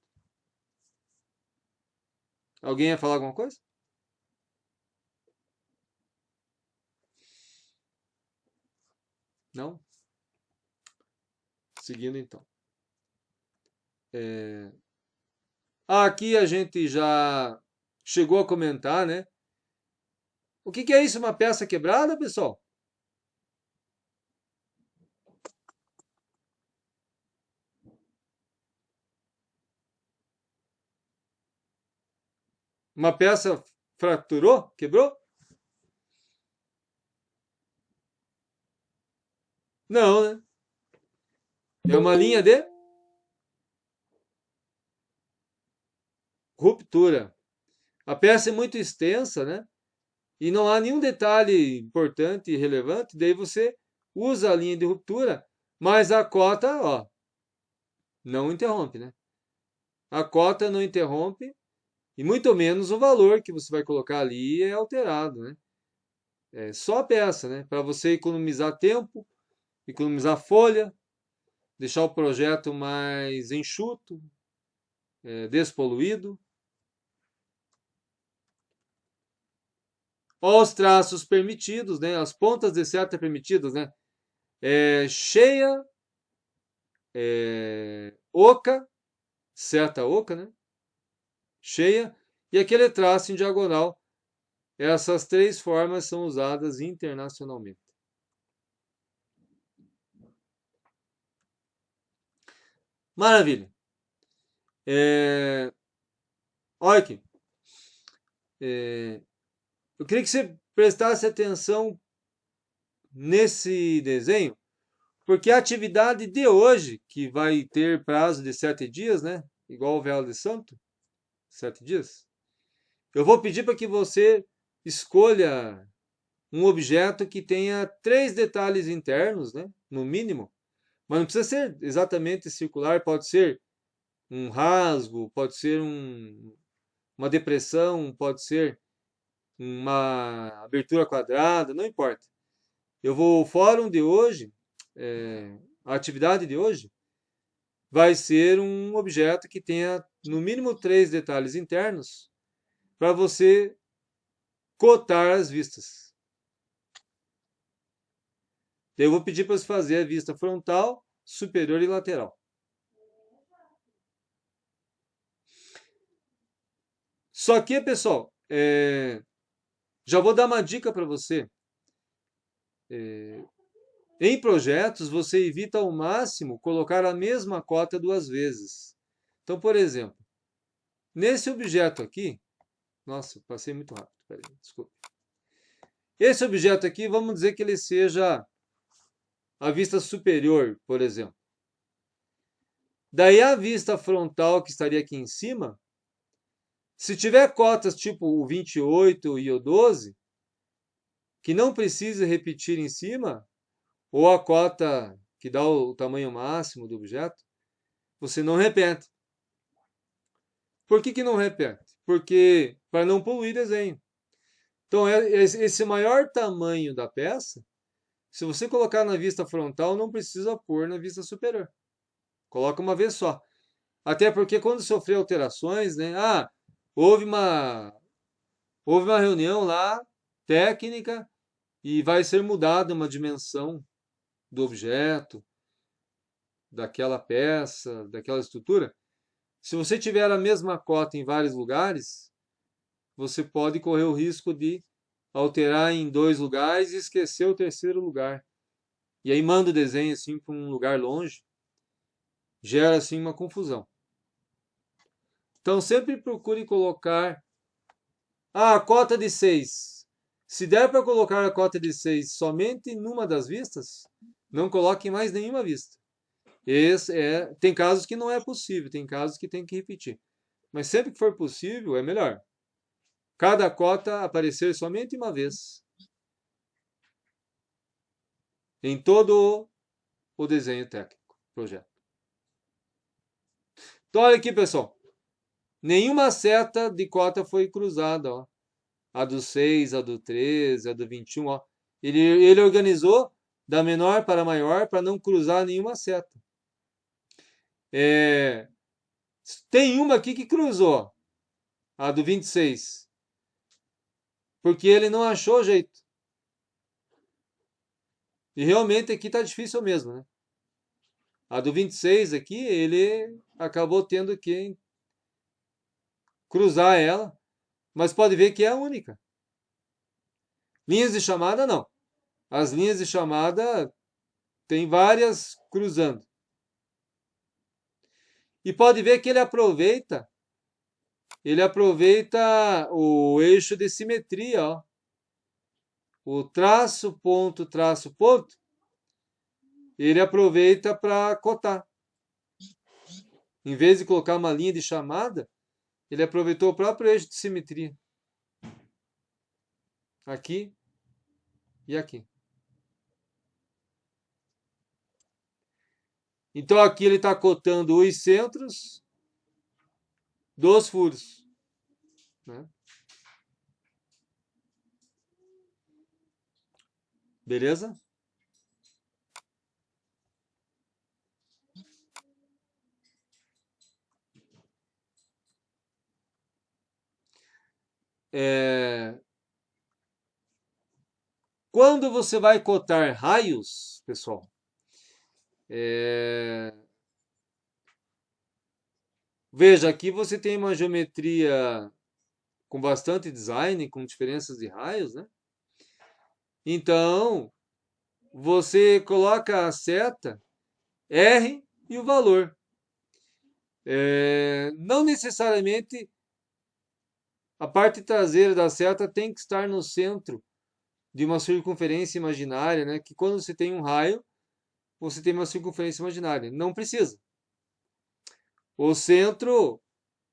Alguém ia falar alguma coisa? Não? Seguindo então. Aqui a gente já chegou a comentar, né? O que é isso? Uma peça quebrada, pessoal? Uma peça fraturou? Quebrou? Não, né? É uma linha de ruptura. A peça é muito extensa, né? E não há nenhum detalhe importante e relevante, daí você usa a linha de ruptura, mas a cota, ó, não interrompe, né? A cota não interrompe e muito menos o valor que você vai colocar ali é alterado, né? É só a peça, né? Para você economizar tempo, economizar folha, deixar o projeto mais enxuto, despoluído. Ó, os traços permitidos, né? As pontas de seta permitidas, né? Cheia, oca, seta oca, né? Cheia, e aquele traço em diagonal. Essas três formas são usadas internacionalmente. Maravilha. Olha aqui. Eu queria que você prestasse atenção nesse desenho, porque a atividade de hoje, que vai ter prazo de 7 dias, né? Igual o Véu de Santo, 7 dias. Eu vou pedir para que você escolha um objeto que tenha 3 detalhes internos, né? No mínimo. Mas não precisa ser exatamente circular, pode ser um rasgo, pode ser uma depressão, pode ser uma abertura quadrada, não importa. O fórum de hoje, a atividade de hoje, vai ser um objeto que tenha no mínimo 3 detalhes internos para você cotar as vistas. Eu vou pedir para você fazer a vista frontal, superior e lateral. Só que, pessoal, já vou dar uma dica para você. Em projetos, você evita ao máximo colocar a mesma cota 2 vezes. Então, por exemplo, nesse objeto aqui, nossa, passei muito rápido, peraí, desculpa. Esse objeto aqui, vamos dizer que ele seja a vista superior, por exemplo. Daí a vista frontal que estaria aqui em cima, se tiver cotas tipo o 28 e o 12, que não precisa repetir em cima, ou a cota que dá o tamanho máximo do objeto, você não repete. Por que não repete? Porque para não poluir desenho. Então, esse maior tamanho da peça, se você colocar na vista frontal, não precisa pôr na vista superior. Coloca uma vez só. Até porque quando sofrer alterações, né? Houve uma reunião lá, técnica, e vai ser mudada uma dimensão do objeto, daquela peça, daquela estrutura. Se você tiver a mesma cota em vários lugares, você pode correr o risco de alterar em 2 lugares e esquecer o terceiro lugar. E aí manda o desenho assim para um lugar longe, gera assim uma confusão. Então sempre procure colocar a cota de 6. Se der para colocar a cota de 6 somente numa das vistas, não coloque em mais nenhuma vista. Tem casos que não é possível, tem casos que tem que repetir. Mas sempre que for possível, é melhor. Cada cota aparecer somente uma vez em todo o desenho técnico, projeto. Então, olha aqui, pessoal. Nenhuma seta de cota foi cruzada, ó. A do 6, a do 13, a do 21, ó. Ele organizou da menor para a maior para não cruzar nenhuma seta. Tem uma aqui que cruzou. A do 26. Porque ele não achou jeito. E realmente aqui está difícil mesmo, né? A do 26 aqui, ele acabou tendo que cruzar ela, mas pode ver que é a única. Linhas de chamada, não. As linhas de chamada tem várias cruzando. E pode ver que ele aproveita o eixo de simetria, ó. O traço, ponto, traço, ponto. Ele aproveita para cotar. Em vez de colocar uma linha de chamada, ele aproveitou o próprio eixo de simetria. Aqui e aqui. Então aqui ele está cotando os centros dos furos, né? Beleza? Quando você vai cotar raios, pessoal, veja, aqui você tem uma geometria com bastante design, com diferenças de raios, né? Então, você coloca a seta R e o valor. Não necessariamente a parte traseira da seta tem que estar no centro de uma circunferência imaginária, né? Que quando você tem um raio, você tem uma circunferência imaginária. Não precisa. O centro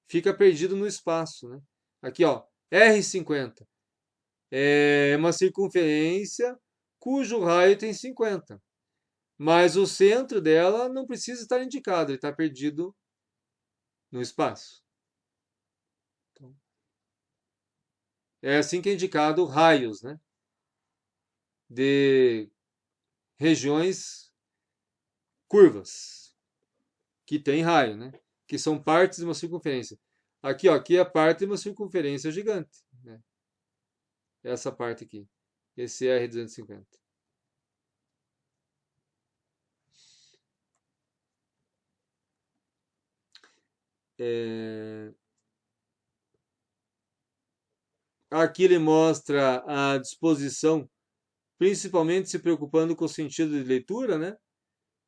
fica perdido no espaço, né? Aqui, ó, R50 é uma circunferência cujo raio tem 50. Mas o centro dela não precisa estar indicado, ele está perdido no espaço. Então, é assim que é indicado raios, né? De regiões curvas, que tem raio, né? Que são partes de uma circunferência. Aqui, ó, aqui é parte de uma circunferência gigante, né? Essa parte aqui, esse R250. Aqui ele mostra a disposição, principalmente se preocupando com o sentido de leitura, né?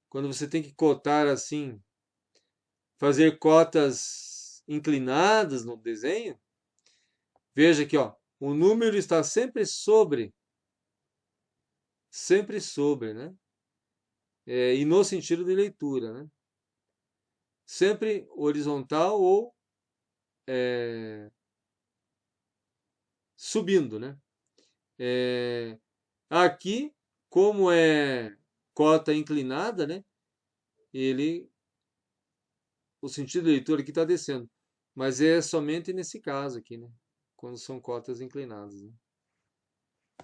Quando você tem que cotar assim, fazer cotas inclinadas no desenho, veja aqui, ó, o número está sempre sobre, né? E no sentido de leitura, né? Sempre horizontal ou subindo, né? Aqui, como é cota inclinada, né? O sentido de leitura aqui está descendo, mas é somente nesse caso aqui, né? Quando são cotas inclinadas, né?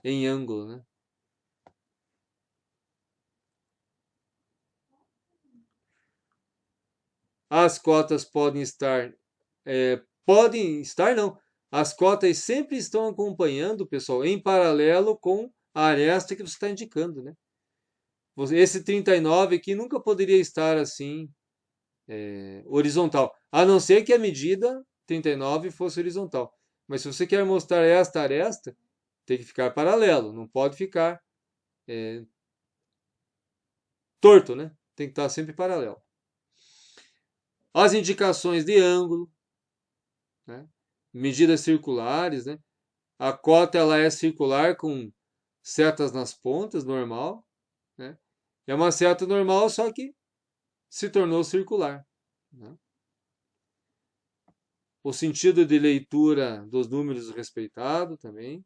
Em ângulo, né? As cotas podem estar, não. As cotas sempre estão acompanhando, pessoal, em paralelo com a aresta que você está indicando, né? Esse 39 aqui nunca poderia estar assim, horizontal, a não ser que a medida 39 fosse horizontal. Mas se você quer mostrar esta aresta, tem que ficar paralelo, não pode ficar torto, né? Tem que estar sempre paralelo. As indicações de ângulo, né? Medidas circulares, né? A cota ela é circular com setas nas pontas, normal, né? É uma seta normal, só que se tornou circular, né? O sentido de leitura dos números respeitado também.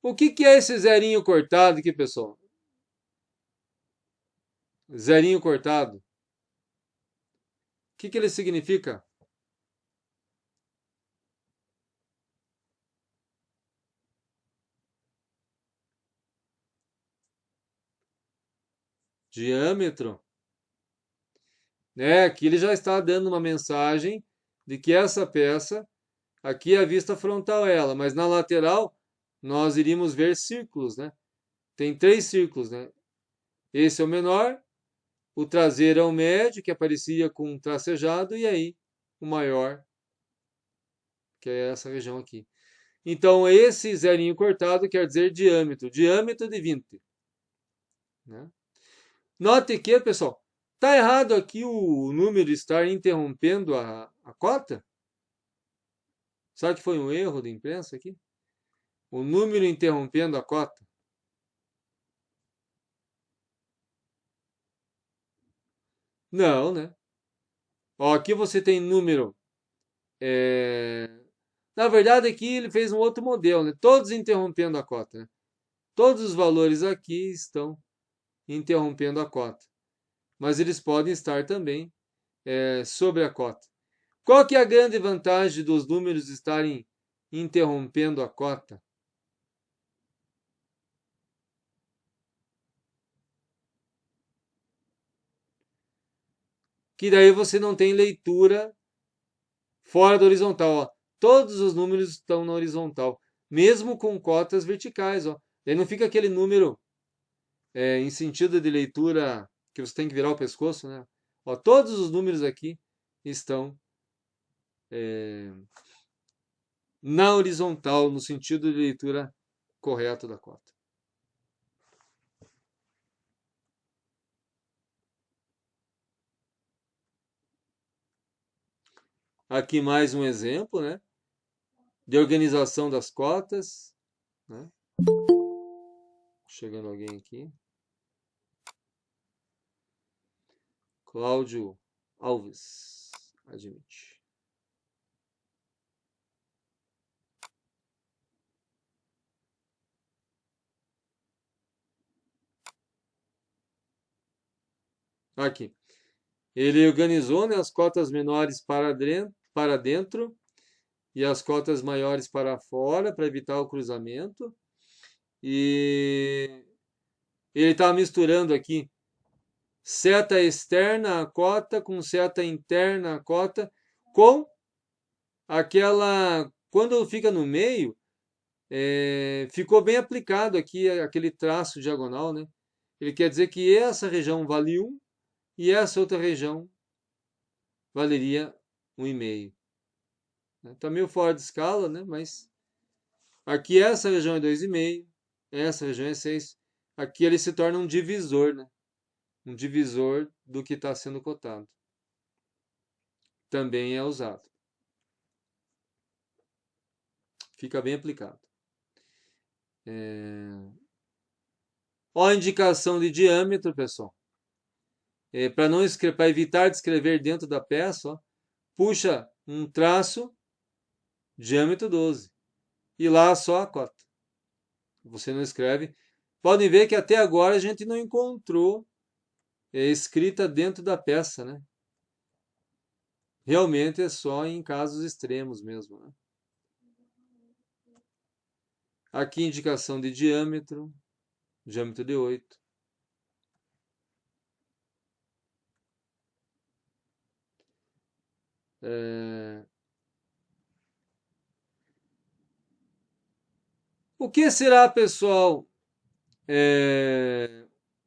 O que é esse zerinho cortado aqui, pessoal? Zerinho cortado. O que ele significa? diâmetro, né? Aqui ele já está dando uma mensagem de que essa peça, aqui é a vista frontal ela, mas na lateral nós iríamos ver círculos, né? Tem 3 círculos, né? Esse é o menor, o traseiro é o médio, que aparecia com um tracejado, e aí o maior, que é essa região aqui. Então, esse zerinho cortado quer dizer diâmetro, diâmetro de 20. Né? Note que, pessoal, está errado aqui o número estar interrompendo a cota? Sabe que foi um erro de imprensa aqui? O número interrompendo a cota? Não, né? Ó, aqui você tem número. Na verdade, aqui ele fez um outro modelo, né? Todos interrompendo a cota. Né? Todos os valores aqui estão interrompendo a cota. Mas eles podem estar também sobre a cota. Qual que é a grande vantagem dos números estarem interrompendo a cota? Que daí você não tem leitura fora da horizontal. Ó. Todos os números estão na horizontal, mesmo com cotas verticais. Ó. Daí não fica aquele número em sentido de leitura que você tem que virar o pescoço. Né? Ó, todos os números aqui estão na horizontal, no sentido de leitura correto da cota. Aqui mais um exemplo, né, de organização das cotas. Né? Chegando alguém aqui. Cláudio Alves, admite. Aqui. Ele organizou, né, as cotas menores para dentro e as cotas maiores para fora, para evitar o cruzamento. E ele estava misturando aqui seta externa à cota com seta interna à cota, com aquela... Quando fica no meio, ficou bem aplicado aqui aquele traço diagonal, né? Ele quer dizer que essa região vale 1 e essa outra região valeria 1,5. Está meio fora de escala, né? Mas aqui essa região é 2,5, essa região é 6. Aqui ele se torna um divisor, né? Um divisor do que está sendo cotado. Também é usado. Fica bem aplicado. Ó a indicação de diâmetro, pessoal. Para evitar de escrever dentro da peça, ó, puxa um traço, diâmetro 12. E lá só a cota. Você não escreve. Podem ver que até agora a gente não encontrou escrita dentro da peça, né? Realmente é só em casos extremos mesmo, né? Aqui indicação de diâmetro de 8. O que será, pessoal,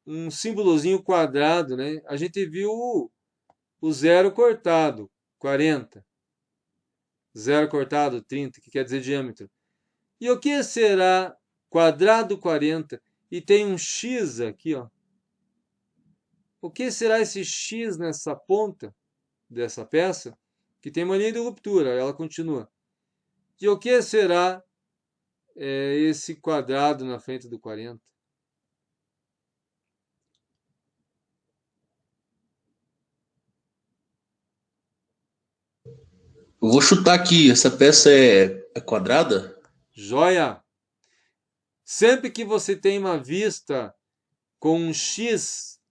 um símbolozinho quadrado, né? A gente viu o zero cortado, 40. Zero cortado, 30, que quer dizer diâmetro. E o que será quadrado 40? E tem um X aqui, ó. O que será esse X nessa ponta dessa peça? Que tem uma linha de ruptura, ela continua. E o que será esse quadrado na frente do 40? Eu vou chutar aqui, essa peça é quadrada? Joia! Sempre que você tem uma vista com um X,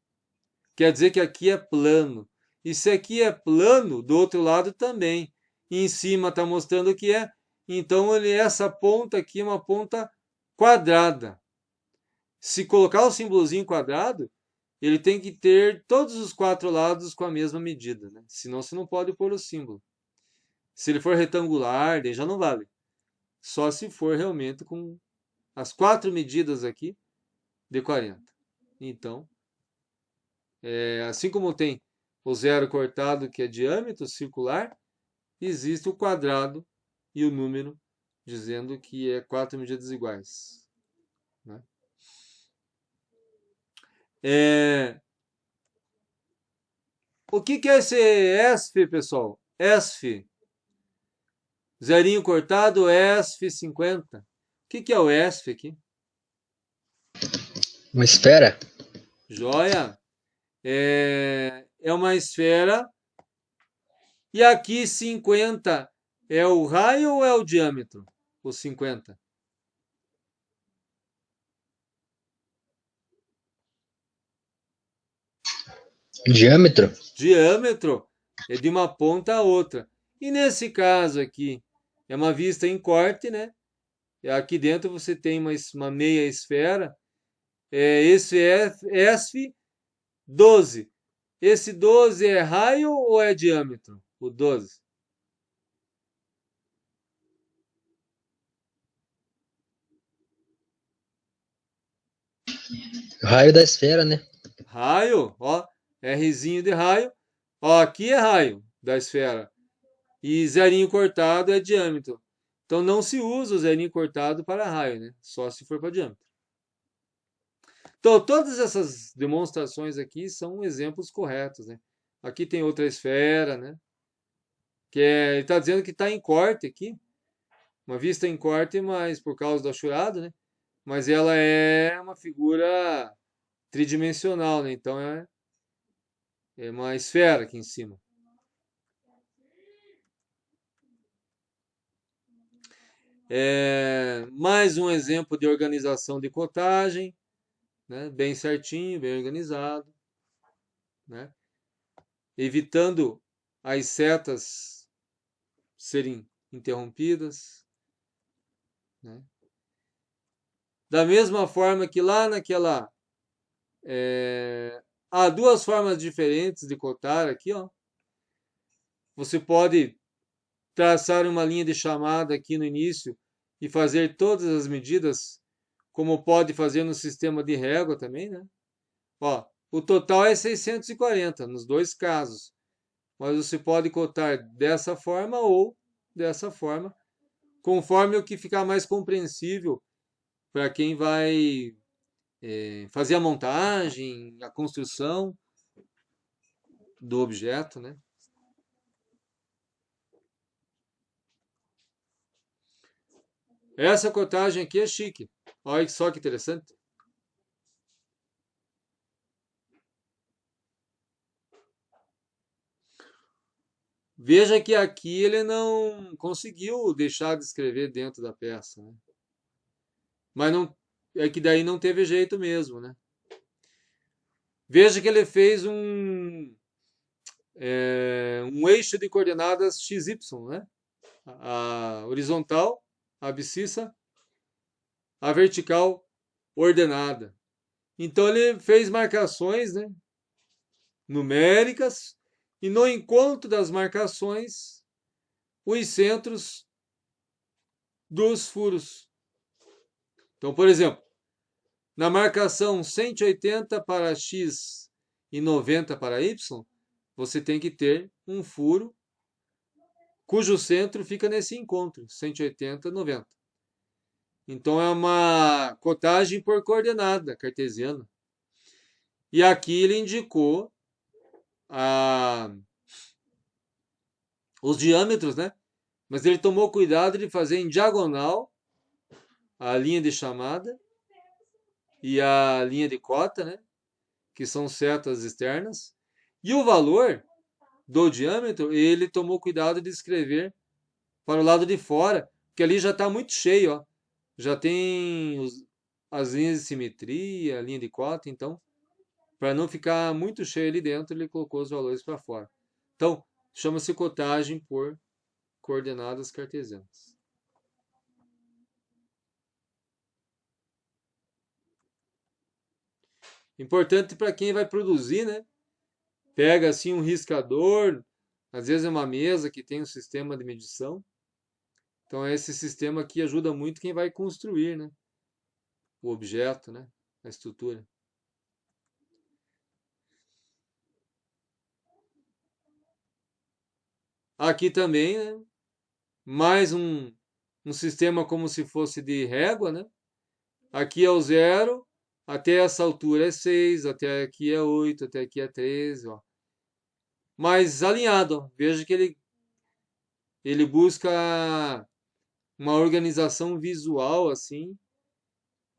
quer dizer que aqui é plano. E se aqui é plano, do outro lado também. E em cima está mostrando o que é. Então, essa ponta aqui é uma ponta quadrada. Se colocar o símbolozinho quadrado, ele tem que ter todos os 4 lados com a mesma medida, né? Senão você não pode pôr o símbolo. Se ele for retangular, daí já não vale. Só se for realmente com as 4 medidas aqui de 40. Então, assim como tem o zero cortado, que é diâmetro circular, existe o quadrado e o número dizendo que é 4 medidas iguais, né? O que é esse ESF, pessoal? ESF, zerinho cortado, ESF 50. O que é o ESF aqui? Uma esfera? Joia! É uma esfera. E aqui 50 é o raio ou é o diâmetro? O 50. Diâmetro? Diâmetro é de uma ponta a outra. E nesse caso aqui, é uma vista em corte, né? Aqui dentro você tem uma meia esfera. Esse ESF 12. Esse 12 é raio ou é diâmetro? O 12. Raio da esfera, né? Raio, ó, Rzinho de raio. Ó, aqui é raio da esfera. E zerinho cortado é diâmetro. Então não se usa o zerinho cortado para raio, né? Só se for para diâmetro. Então todas essas demonstrações aqui são exemplos corretos, né? Aqui tem outra esfera, né? Ele está dizendo que está em corte aqui. Uma vista em corte, mas por causa do achurado, né? Mas ela é uma figura tridimensional, né? Então é uma esfera aqui em cima. Mais um exemplo de organização de cotagem, né? Bem certinho, bem organizado, né? Evitando as setas serem interrompidas, né? Da mesma forma que lá naquela... há duas formas diferentes de cotar aqui, ó. Você pode traçar uma linha de chamada aqui no início e fazer todas as medidas, como pode fazer no sistema de régua também, né? Ó, o total é 640 nos dois casos, mas você pode cotar dessa forma ou dessa forma, conforme o que ficar mais compreensível para quem vai fazer a montagem, a construção do objeto, né? Essa cotagem aqui é chique. Olha só que interessante. Veja que aqui ele não conseguiu deixar de escrever dentro da peça, né? Mas não, é que daí não teve jeito mesmo, né? Veja que ele fez um eixo de coordenadas XY, né? A horizontal, a abscissa, a vertical ordenada. Então ele fez marcações, né, numéricas, e no encontro das marcações, os centros dos furos. Então, por exemplo, na marcação 180 para x e 90 para y, você tem que ter um furo cujo centro fica nesse encontro, 180, 90. Então é uma cotagem por coordenada cartesiana. E aqui ele indicou os diâmetros, né? Mas ele tomou cuidado de fazer em diagonal a linha de chamada e a linha de cota, né? Que são setas externas. E o valor do diâmetro, ele tomou cuidado de escrever para o lado de fora, que ali já está muito cheio, ó. Já tem as linhas de simetria, a linha de cota, então, para não ficar muito cheio ali dentro, ele colocou os valores para fora. Então, chama-se cotagem por coordenadas cartesianas. Importante para quem vai produzir, né? Pega assim um riscador, às vezes é uma mesa que tem um sistema de medição. Então esse sistema aqui ajuda muito quem vai construir, né? O objeto, né? A estrutura. Aqui também, né? Mais um sistema como se fosse de régua, né? Aqui é o 0, até essa altura é 6, até aqui é 8, até aqui é 13, ó. Mas alinhado, ó. Veja que ele busca uma organização visual, assim,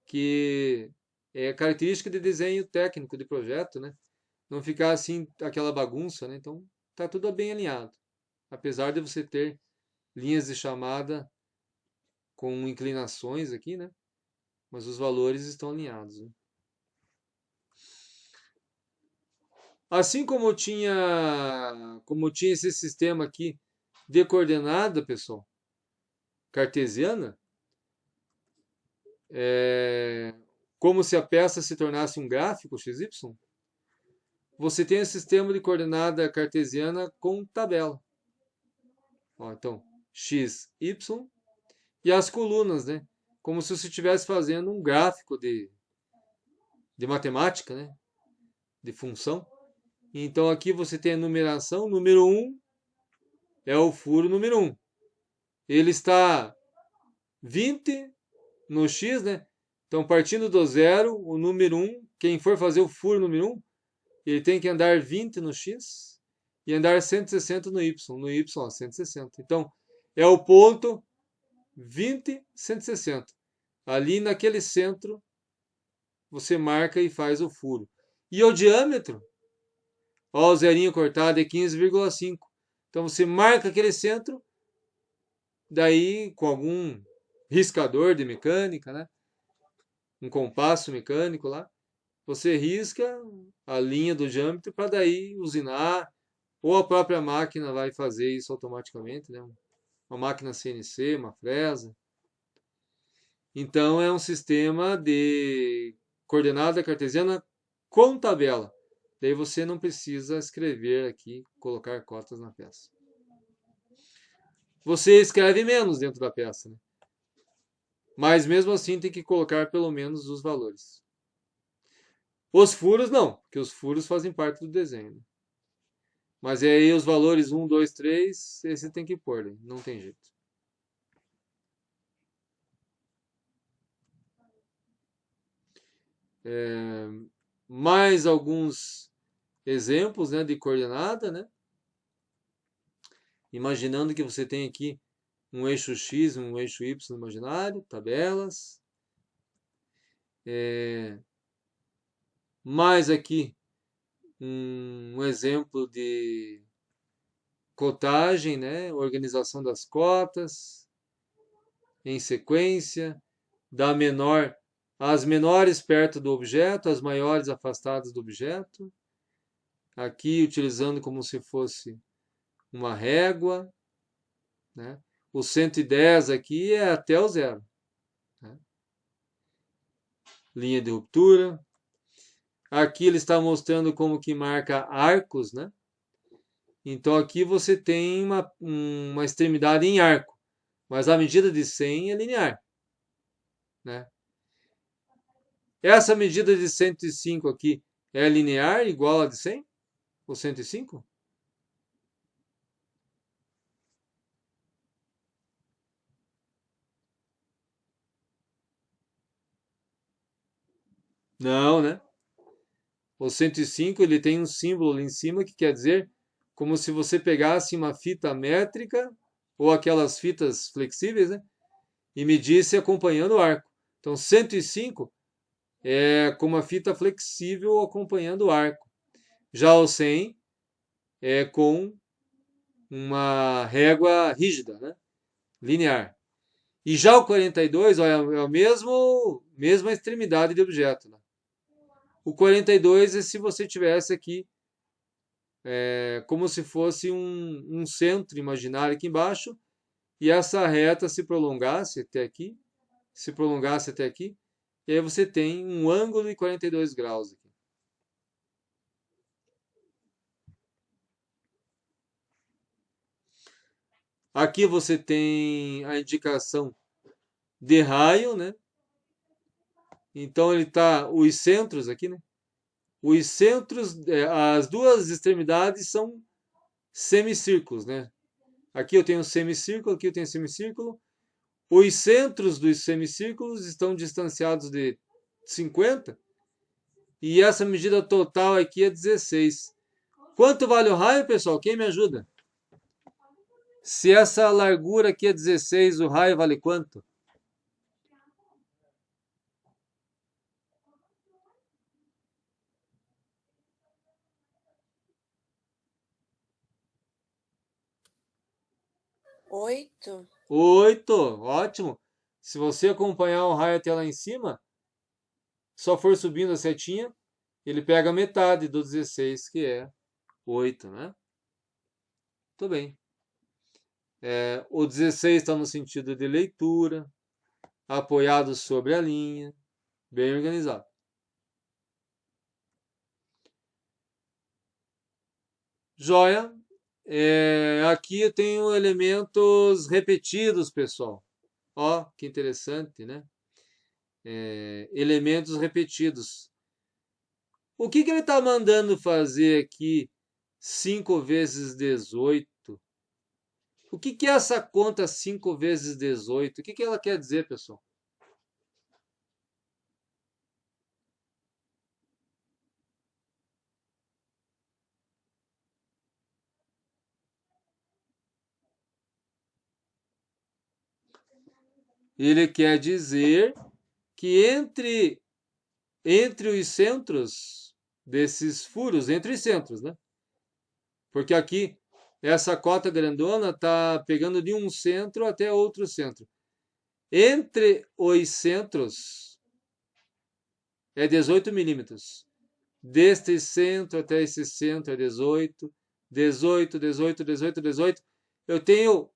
que é característica de desenho técnico de projeto, né? Não ficar assim, aquela bagunça, né? Então, tá tudo bem alinhado. Apesar de você ter linhas de chamada com inclinações aqui, né? Mas os valores estão alinhados, né? Assim como tinha esse sistema aqui de coordenada, pessoal, cartesiana, como se a peça se tornasse um gráfico XY, você tem o sistema de coordenada cartesiana com tabela. Ó, então, x, y, e as colunas, né? Como se você estivesse fazendo um gráfico de matemática, né? De função. Então, aqui você tem a numeração. Número 1 é o furo número 1. Ele está 20 no x, né? Então, partindo do 0, o número 1, quem for fazer o furo número 1, ele tem que andar 20 no x e andar 160 no y. No y, ó, 160. Então, é o ponto 20, 160. Ali naquele centro, você marca e faz o furo. E o diâmetro, ó, o zerinho cortado é 15,5. Então, você marca aquele centro, daí com algum riscador de mecânica, né? Um compasso mecânico lá, você risca a linha do diâmetro para daí usinar, ou a própria máquina vai fazer isso automaticamente, né? Uma máquina CNC, uma fresa. Então é um sistema de coordenada cartesiana com tabela. Daí você não precisa escrever aqui, colocar cotas na peça. Você escreve menos dentro da peça, né? Mas mesmo assim tem que colocar pelo menos os valores. Os furos não, porque os furos fazem parte do desenho, né? Mas aí os valores 1, 2, 3, esse tem que pôr, né? Não tem jeito. Mais alguns exemplos, né, de coordenada, né? Imaginando que você tem aqui um eixo X e um eixo Y imaginário, tabelas. Mais aqui um exemplo de cotagem, né? Organização das cotas em sequência, as menores perto do objeto, as maiores afastadas do objeto. Aqui utilizando como se fosse uma régua, né? O 110 aqui é até o 0. Né? Linha de ruptura. Aqui ele está mostrando como que marca arcos, né? Então aqui você tem uma extremidade em arco, mas a medida de 100 é linear, né? Essa medida de 105 aqui é linear, igual a de 100? Ou 105? Não, né? O 105 ele tem um símbolo ali em cima que quer dizer como se você pegasse uma fita métrica ou aquelas fitas flexíveis, né? E medisse acompanhando o arco. Então 105 é com uma fita flexível acompanhando o arco. Já o 100 é com uma régua rígida, né? Linear. E já o 42 ó, é a mesma extremidade de objeto. Né? O 42 é se você tivesse aqui como se fosse um centro imaginário aqui embaixo e essa reta se prolongasse até aqui, e aí você tem um ângulo de 42 graus aqui. Aqui você tem a indicação de raio, né? Então ele tá os centros aqui, né? Os centros, as duas extremidades são semicírculos, né? Aqui eu tenho um semicírculo, aqui eu tenho um semicírculo. Os centros dos semicírculos estão distanciados de 50 e essa medida total aqui é 16. Quanto vale o raio, pessoal? Quem me ajuda? Se essa largura aqui é 16, o raio vale quanto? Oito? 8, ótimo. Se você acompanhar o raio até lá em cima, só for subindo a setinha, ele pega metade do 16, que é 8, né? Tudo bem. O 16 está no sentido de leitura, apoiado sobre a linha, bem organizado. Joia. Aqui eu tenho elementos repetidos, pessoal. Ó, que interessante, né? Elementos repetidos. O que ele está mandando fazer aqui 5 vezes 18? O que é essa conta 5 vezes 18? O que ela quer dizer, pessoal? Ele quer dizer que entre os centros desses furos, entre os centros, né? Porque aqui essa cota grandona está pegando de um centro até outro centro. Entre os centros é 18 milímetros. Deste centro até esse centro é 18, 18, 18, 18, 18. Eu tenho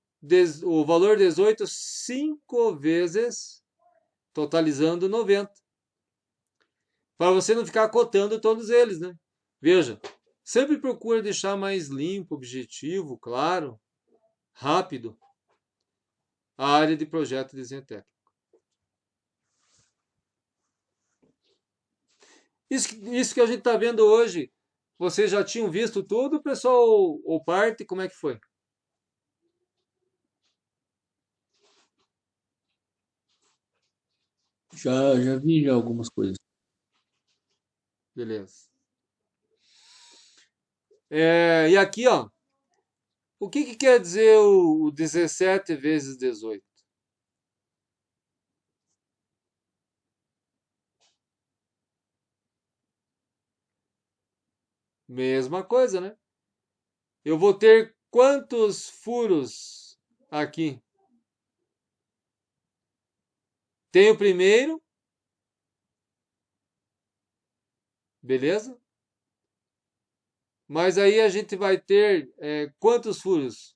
o valor 18 5 vezes, totalizando 90. Para você não ficar cotando todos eles, né? Veja, sempre procura deixar mais limpo, objetivo, claro, rápido a área de projeto e desenho técnico. Isso que a gente está vendo hoje, vocês já tinham visto tudo, pessoal, ou parte? Como é que foi? Já vi já algumas coisas. Beleza. E aqui, ó, o que quer dizer o 17 vezes 18? Mesma coisa, né? Eu vou ter quantos furos aqui? Tem o primeiro, beleza? Mas aí a gente vai ter quantos furos?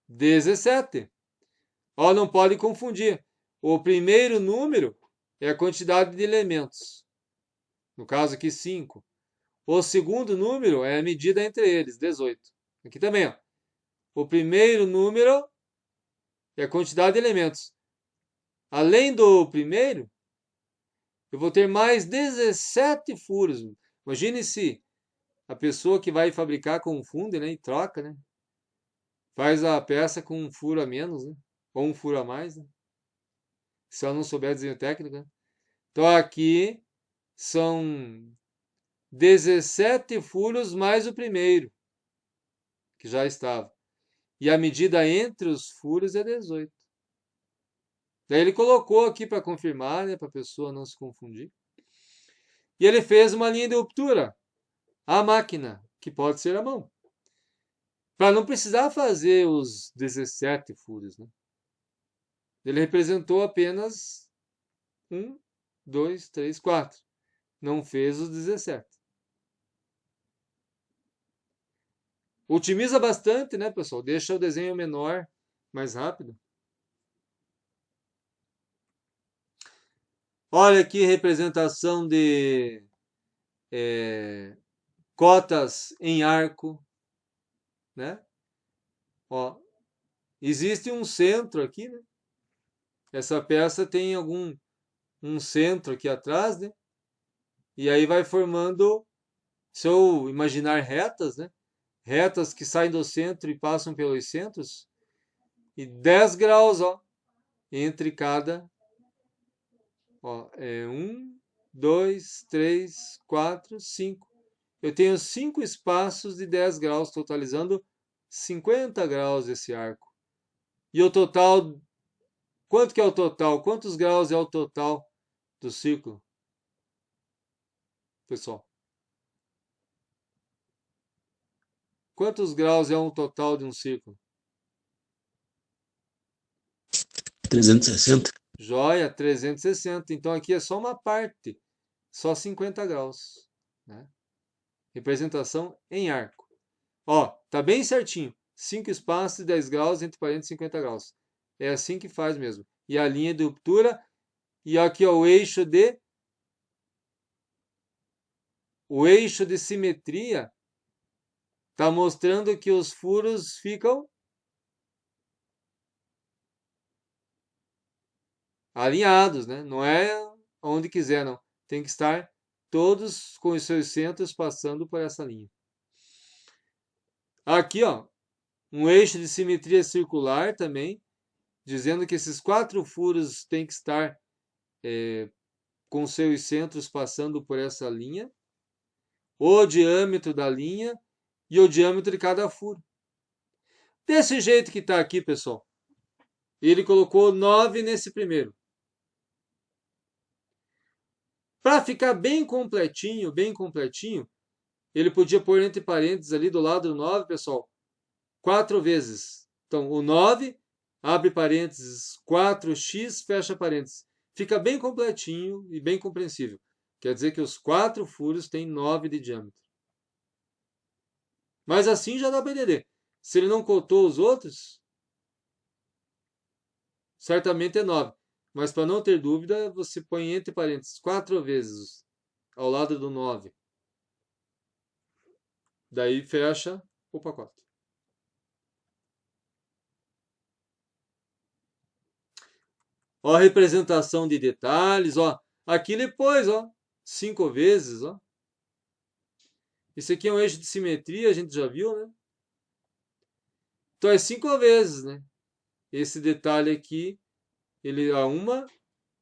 Dezessete. Ó, não pode confundir. O primeiro número é a quantidade de elementos. No caso aqui, 5. O segundo número é a medida entre eles, 18. Aqui também, ó. O primeiro número é a quantidade de elementos. Além do primeiro, eu vou ter mais 17 furos. Imagine se a pessoa que vai fabricar confunde, né, e troca, né? Faz a peça com um furo a menos, né? Ou um furo a mais, né? Se ela não souber desenho técnico, né? Então aqui são 17 furos mais o primeiro, que já estava. E a medida entre os furos é 18. Daí ele colocou aqui para confirmar, né, para a pessoa não se confundir. E ele fez uma linha de ruptura à máquina, que pode ser a mão. Para não precisar fazer os 17 furos, né? Ele representou apenas 1, 2, 3, 4. Não fez os 17. Otimiza bastante, né, pessoal? Deixa o desenho menor, mais rápido. Olha aqui representação de cotas em arco, né? Ó, existe um centro aqui, né? Essa peça tem um centro aqui atrás, né? E aí vai formando, se eu imaginar retas, né? Retas que saem do centro e passam pelos centros, e 10 graus, ó, entre cada, ó, 1, 2, 3, 4, 5. Eu tenho 5 espaços de 10 graus, totalizando 50 graus esse arco. E o total, quanto que é o total? Quantos graus é o total do círculo, pessoal? Quantos graus é um total de um círculo? 360. Joia, 360. Então aqui é só uma parte, só 50 graus, né? Representação em arco. Ó, tá bem certinho. 5 espaços de 10 graus entre parênteses 50 graus. É assim que faz mesmo. E a linha de ruptura, e aqui ó, o eixo de simetria tá mostrando que os furos ficam alinhados, né? Não é onde quiser, não. Tem que estar todos com os seus centros passando por essa linha. Aqui, ó, um eixo de simetria circular também, dizendo que esses 4 furos têm que estar com seus centros passando por essa linha, o diâmetro da linha e o diâmetro de cada furo. Desse jeito que está aqui, pessoal. Ele colocou 9 nesse primeiro. Para ficar bem completinho, ele podia pôr entre parênteses ali do lado do 9, pessoal, 4 vezes. Então, o 9, abre parênteses, 4x, fecha parênteses. Fica bem completinho e bem compreensível. Quer dizer que os 4 furos têm 9 de diâmetro. Mas assim já dá para entender. Se ele não cotou os outros, certamente é 9. Mas para não ter dúvida, você põe entre parênteses 4 vezes ao lado do 9. Daí fecha o pacote. Ó, a representação de detalhes, ó. Aqui depois, ó, 5 vezes, ó. Esse aqui é um eixo de simetria, a gente já viu, né? Então é 5 vezes, né? Esse detalhe aqui, ele é 1,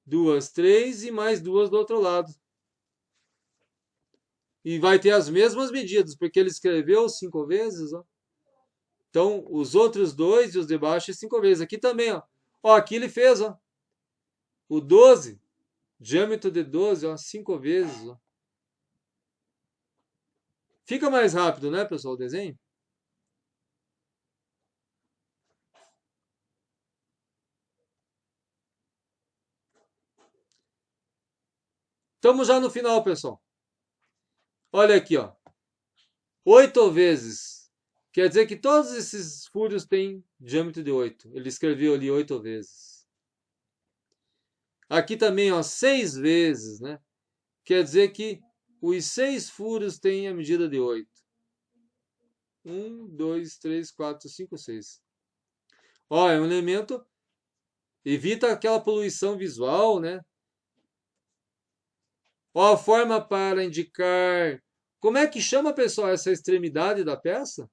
2, 3 e mais 2 do outro lado. E vai ter as mesmas medidas, porque ele escreveu 5 vezes, ó. Então, os outros 2 e os de baixo é 5 vezes. Aqui também, ó. Ó, aqui ele fez, ó. O 12, diâmetro de 12, ó, 5 vezes, ó. Fica mais rápido, né, pessoal, o desenho? Estamos já no final, pessoal. Olha aqui, ó. 8 vezes. Quer dizer que todos esses furos têm diâmetro de 8. Ele escreveu ali 8 vezes. Aqui também, ó, 6 vezes, né? Quer dizer que os 6 furos têm a medida de 8. 1, 2, 3, 4, 5, 6. Ó, é um elemento, evita aquela poluição visual, né? Ó, a forma para indicar. Como é que chama, pessoal, essa extremidade da peça?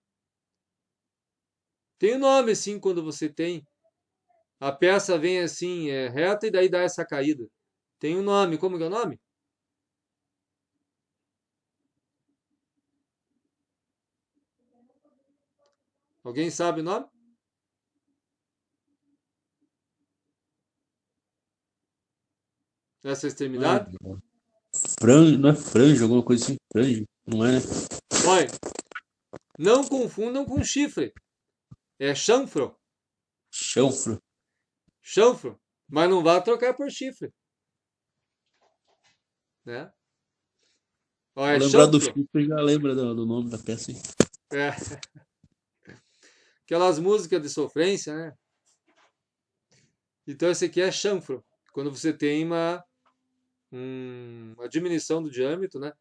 Tem um nome, assim, quando você tem. A peça vem assim, reta e daí dá essa caída. Tem um nome. Como que é o nome? Alguém sabe o nome? Essa extremidade? Franjo, não é franjo, alguma coisa assim. Franjo, não é, né? Olha, não confundam com chifre. É chanfro. Chanfro. Chanfro. Mas não vá trocar por chifre. Né? Ó, é Lembrar do chanfro. chifre, já lembra do nome da peça, hein? É. Aquelas músicas de sofrência, né? Então esse aqui é chanfro. Quando você tem a diminuição do diâmetro, né?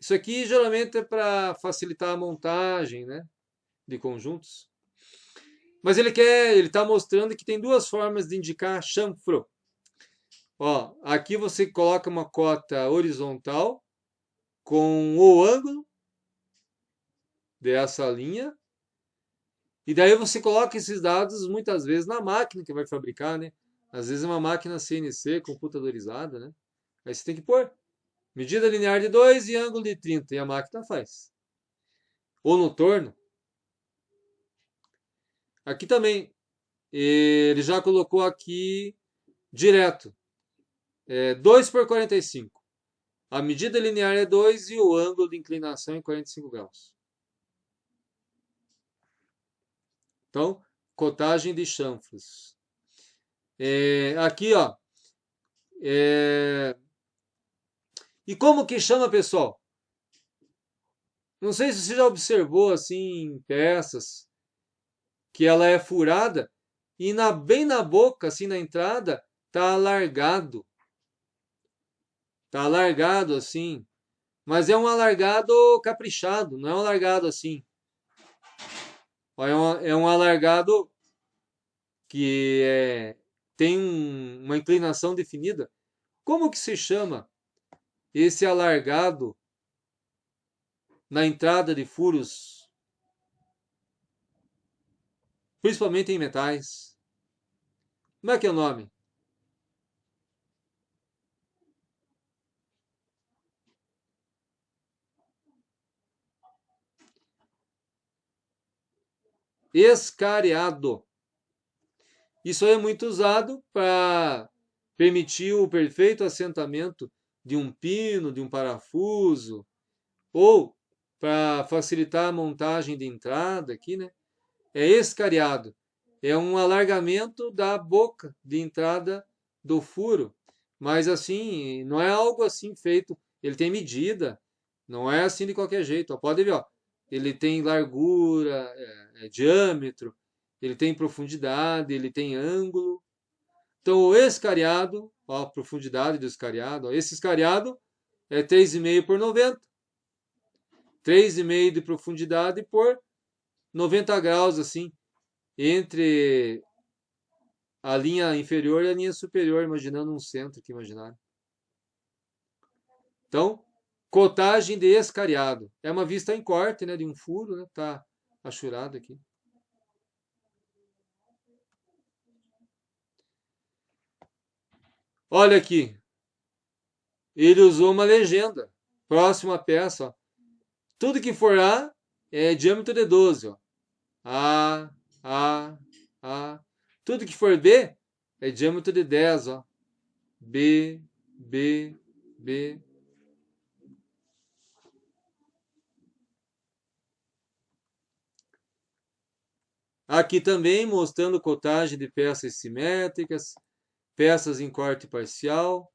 Isso aqui geralmente é para facilitar a montagem, né, de conjuntos. Mas ele está mostrando que tem duas formas de indicar chanfro. Ó, aqui você coloca uma cota horizontal com o ângulo dessa linha. E daí você coloca esses dados muitas vezes na máquina que vai fabricar, né? Às vezes é uma máquina CNC computadorizada, né? Aí você tem que pôr medida linear de 2 e ângulo de 30 e a máquina faz. Ou no torno. Aqui também ele já colocou aqui direto. 2 por 45. A medida linear é 2 e o ângulo de inclinação é 45 graus. Então, cotagem de chanfros. Aqui, ó. E como que chama, pessoal? Não sei se você já observou assim em peças que ela é furada e bem na boca, assim na entrada, tá alargado. Tá alargado assim. Mas é um alargado caprichado, não é um alargado assim. É um alargado que tem uma inclinação definida. Como que se chama esse alargado na entrada de furos, principalmente em metais? Como é que é o nome? Escariado. Isso é muito usado para permitir o perfeito assentamento de um pino, de um parafuso, ou para facilitar a montagem de entrada aqui, né? É escariado. É um alargamento da boca de entrada do furo. Mas assim, não é algo assim feito. Ele tem medida. Não é assim de qualquer jeito. Ó, pode ver, ó. Ele tem largura, diâmetro, ele tem profundidade, ele tem ângulo. Então, o escariado, ó, a profundidade do escariado, ó, esse escariado é 3,5 por 90. 3,5 de profundidade por 90 graus, assim, entre a linha inferior e a linha superior, imaginando um centro aqui imaginário. Então, cotagem de escariado. É uma vista em corte, né, de um furo, né, tá achurado aqui. Olha aqui. Ele usou uma legenda. Próxima peça, ó. Tudo que for A é diâmetro de 12, ó. A, A. Tudo que for B é diâmetro de 10, ó. B. Aqui também mostrando cotagem de peças simétricas, peças em corte parcial,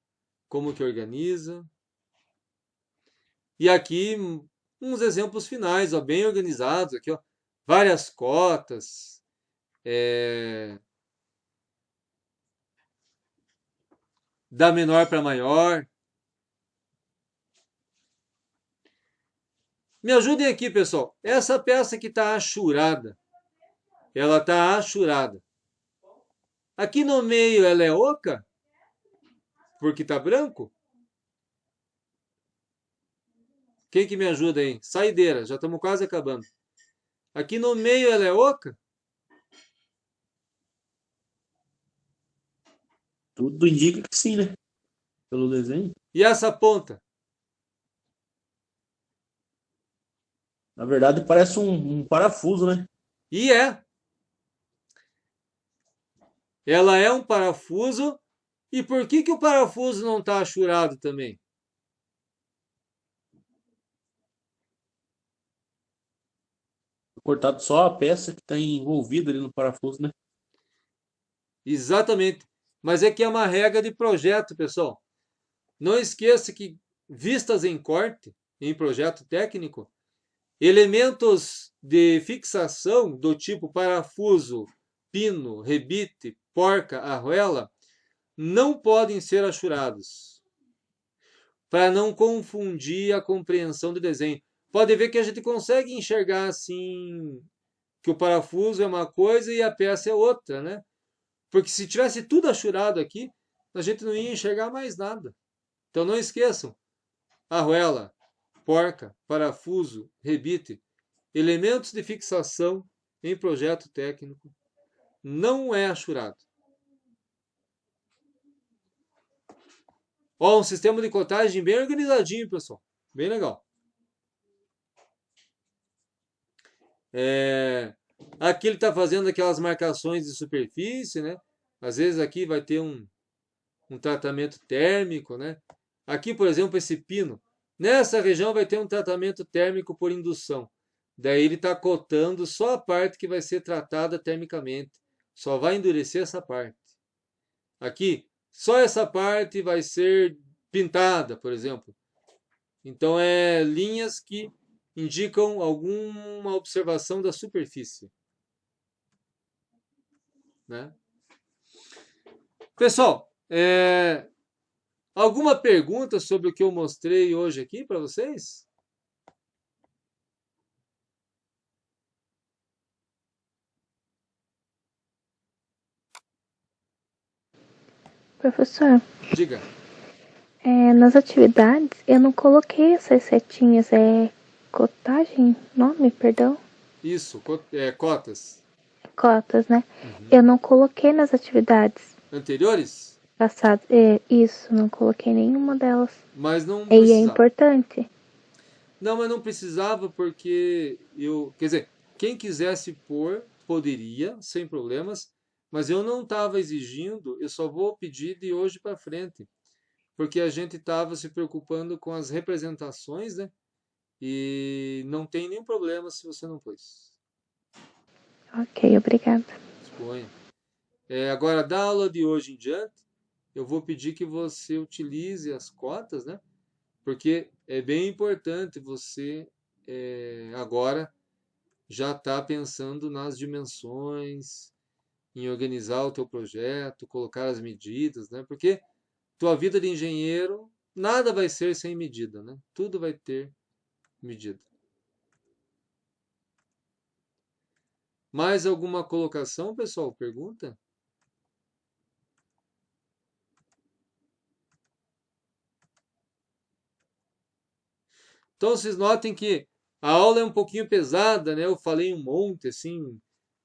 como que organiza. E aqui uns exemplos finais, ó, bem organizados aqui, ó. Várias cotas, da menor para maior. Me ajudem aqui, pessoal. Essa peça que está achurada, ela está achurada. Aqui no meio ela é oca, porque está branco. Quem que me ajuda aí? Saideira, já estamos quase acabando. Aqui no meio ela é oca. Tudo indica que sim, né? Pelo desenho. E essa ponta? Na verdade, parece um parafuso, né? E é. Ela é um parafuso. E por que o parafuso não está achurado também? Cortado só a peça que está envolvida ali no parafuso, né? Exatamente. Mas é que é uma regra de projeto, pessoal. Não esqueça que vistas em corte, em projeto técnico, elementos de fixação do tipo parafuso, pino, rebite, porca, arruela, não podem ser achurados. para não confundir a compreensão do desenho. Pode ver que a gente consegue enxergar assim que o parafuso é uma coisa e a peça é outra, né? Porque se tivesse tudo achurado aqui, a gente não ia enxergar mais nada. Então não esqueçam: arruela, porca, parafuso, rebite, elementos de fixação em projeto técnico não é achurado. Ó, um sistema de cotagem bem organizadinho, pessoal. Bem legal. Aqui ele está fazendo aquelas marcações de superfície, né? Às vezes aqui vai ter um tratamento térmico, né? Aqui, por exemplo, esse pino. Nessa região vai ter um tratamento térmico por indução. Daí ele está cotando só a parte que vai ser tratada termicamente. Só vai endurecer essa parte. Aqui, só essa parte vai ser pintada, por exemplo. Então, linhas que indicam alguma observação da superfície, né? Pessoal, alguma pergunta sobre o que eu mostrei hoje aqui para vocês? Professor, Diga. nas atividades eu não coloquei essas setinhas, cotagem, nome, perdão? Isso, cotas. Cotas, né? Eu não coloquei nas atividades Anteriores? passadas. Isso, não coloquei nenhuma delas. Mas não E é precisava. importante. Não, mas não precisava porque quer dizer, quem quisesse pôr, poderia, sem problemas, mas eu não estava exigindo, eu só vou pedir de hoje para frente, porque a gente estava se preocupando com as representações, né? E não tem nenhum problema se você não pôs. Ok, obrigada. Disponha. Agora, da aula de hoje em diante, eu vou pedir que você utilize as cotas, né? Porque é bem importante você agora já estar pensando nas dimensões, em organizar o teu projeto, colocar as medidas, né? Porque tua vida de engenheiro, nada vai ser sem medida, né? Tudo vai ter medida. Mais alguma colocação, pessoal? Pergunta? Então, vocês notem que a aula é um pouquinho pesada, né? Eu falei um monte, assim,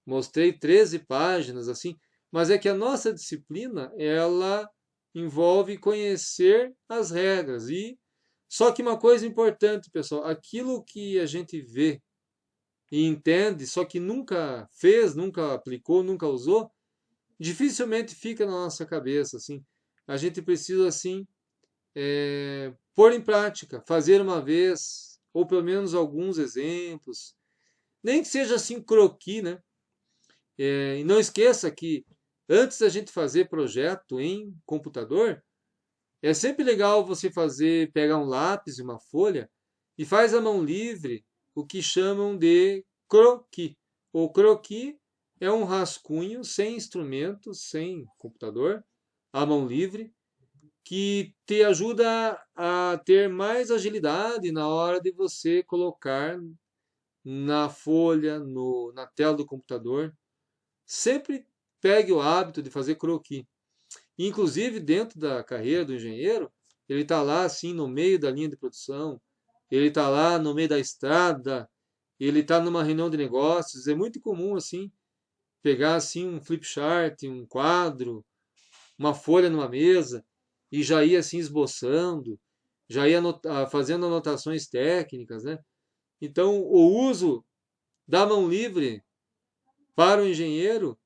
mostrei 13 páginas, assim, mas é que a nossa disciplina, ela envolve conhecer as regras. Só que uma coisa importante, pessoal, aquilo que a gente vê e entende, só que nunca fez, nunca aplicou, nunca usou, dificilmente fica na nossa cabeça, assim. A gente precisa, assim, pôr em prática, fazer uma vez, ou pelo menos alguns exemplos, nem que seja assim croquis, né? E não esqueça que antes da gente fazer projeto em computador, é sempre legal você pegar um lápis e uma folha e faz à mão livre o que chamam de croquis. O croquis é um rascunho sem instrumento, sem computador, à mão livre, que te ajuda a ter mais agilidade na hora de você colocar na folha, na tela do computador. Sempre pegue o hábito de fazer croquis. Inclusive, dentro da carreira do engenheiro, ele está lá assim no meio da linha de produção, ele está lá no meio da estrada, ele está numa reunião de negócios. É muito comum assim pegar assim um flip chart, um quadro, uma folha numa mesa e já ir assim esboçando, já ir fazendo anotações técnicas, né? Então, o uso da mão livre para o engenheiro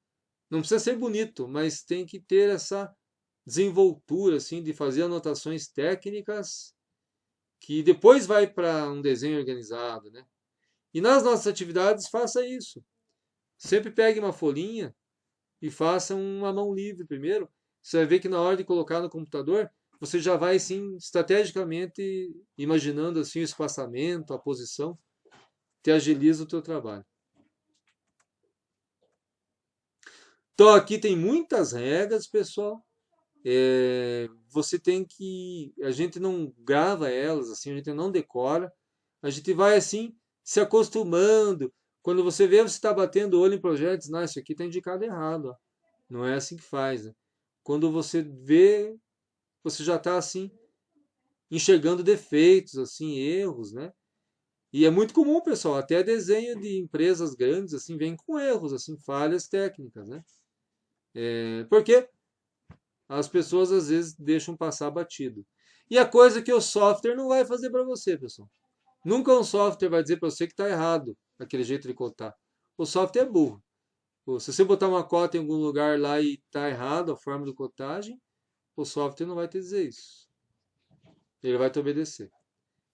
não precisa ser bonito, mas tem que ter essa desenvoltura assim de fazer anotações técnicas que depois vai para um desenho organizado, né? E nas nossas atividades faça isso. Sempre pegue uma folhinha e faça uma mão livre primeiro. Você vai ver que na hora de colocar no computador, você já vai assim estrategicamente imaginando assim o espaçamento, a posição, que agiliza o teu trabalho. Então aqui tem muitas regras, pessoal. você tem que... A gente não grava elas, assim, a gente não decora. A gente vai, assim, se acostumando. Quando você vê, você está batendo o olho em projetos, não, isso aqui está indicado errado. Ó. Não é assim que faz. Né? Quando você vê, você já está, assim, enxergando defeitos, assim, erros, né? E é muito comum, pessoal, até desenho de empresas grandes, assim, vem com erros, assim, falhas técnicas, né? Porque as pessoas, às vezes, deixam passar batido. E a coisa que o software não vai fazer para você, pessoal. Nunca um software vai dizer para você que está errado aquele jeito de cotar. O software é burro. Se você botar uma cota em algum lugar lá e está errado a forma de cotagem, o software não vai te dizer isso. Ele vai te obedecer.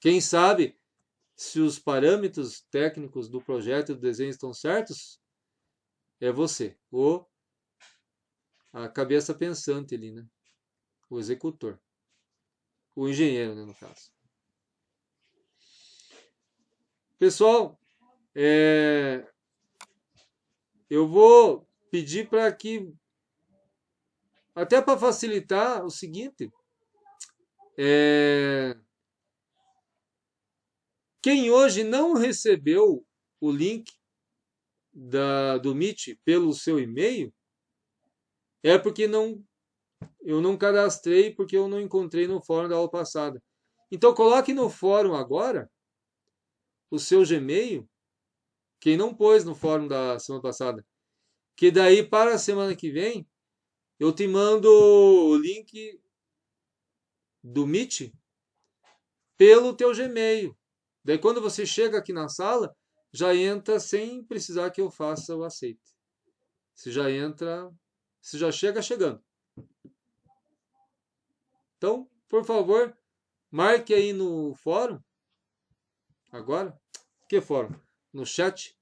Quem sabe se os parâmetros técnicos do projeto e do desenho estão certos, é você, a cabeça pensante ali, né? O executor. O engenheiro, né, no caso. Pessoal, eu vou pedir para que, até para facilitar, o seguinte, quem hoje não recebeu o link do Meet pelo seu e-mail, é porque eu não cadastrei, porque eu não encontrei no fórum da aula passada. Então, coloque no fórum agora o seu Gmail, quem não pôs no fórum da semana passada, que daí para a semana que vem eu te mando o link do Meet pelo teu Gmail. Daí quando você chega aqui na sala, já entra sem precisar que eu faça o aceite. Você já entra, você já chega chegando. Então, por favor, marque aí no fórum, agora, que fórum? No chat,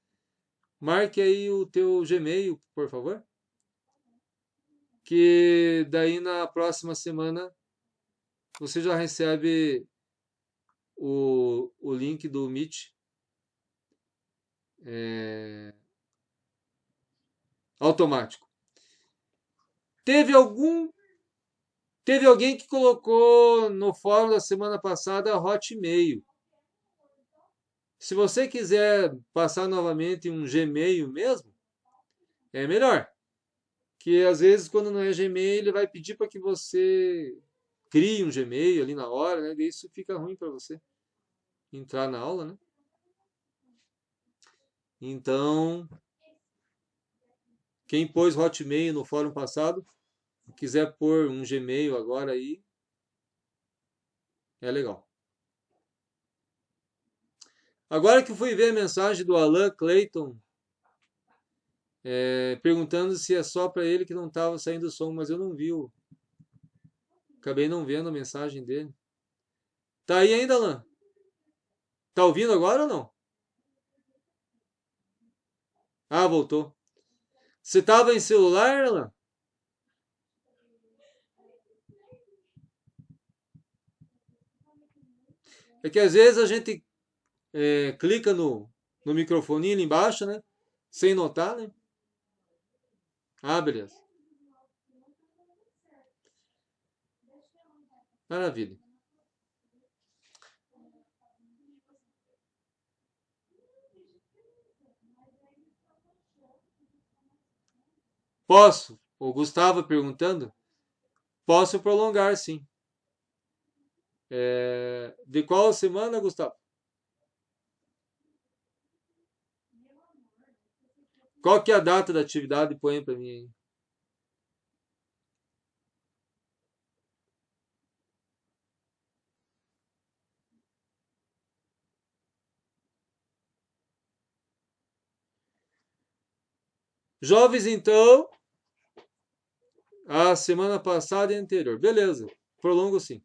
marque aí o teu Gmail, por favor, que daí na próxima semana você já recebe o link do Meet automático. Teve alguém que colocou no fórum da semana passada Hotmail. Se você quiser passar novamente um Gmail mesmo, é melhor. Que às vezes quando não é Gmail, ele vai pedir para que você crie um Gmail ali na hora, né? E isso fica ruim para você entrar na aula, né? Então, quem pôs Hotmail no fórum passado, quiser pôr um Gmail agora aí, é legal. Agora que eu fui ver a mensagem do Alan Clayton, perguntando se é só para ele que não estava saindo o som, mas eu não vi. Acabei não vendo a mensagem dele. Tá aí ainda, Alan? Tá ouvindo agora ou não? Ah, voltou. Você estava em celular, Alan? É que às vezes a gente clica no microfone ali embaixo, né? Sem notar, né? Ah, beleza. Maravilha. Posso? O Gustavo perguntando? Posso prolongar, sim. De qual semana, Gustavo? Qual que é a data da atividade? Põe para mim aí. Jovens, então, a semana passada e anterior. Beleza, prolongo sim.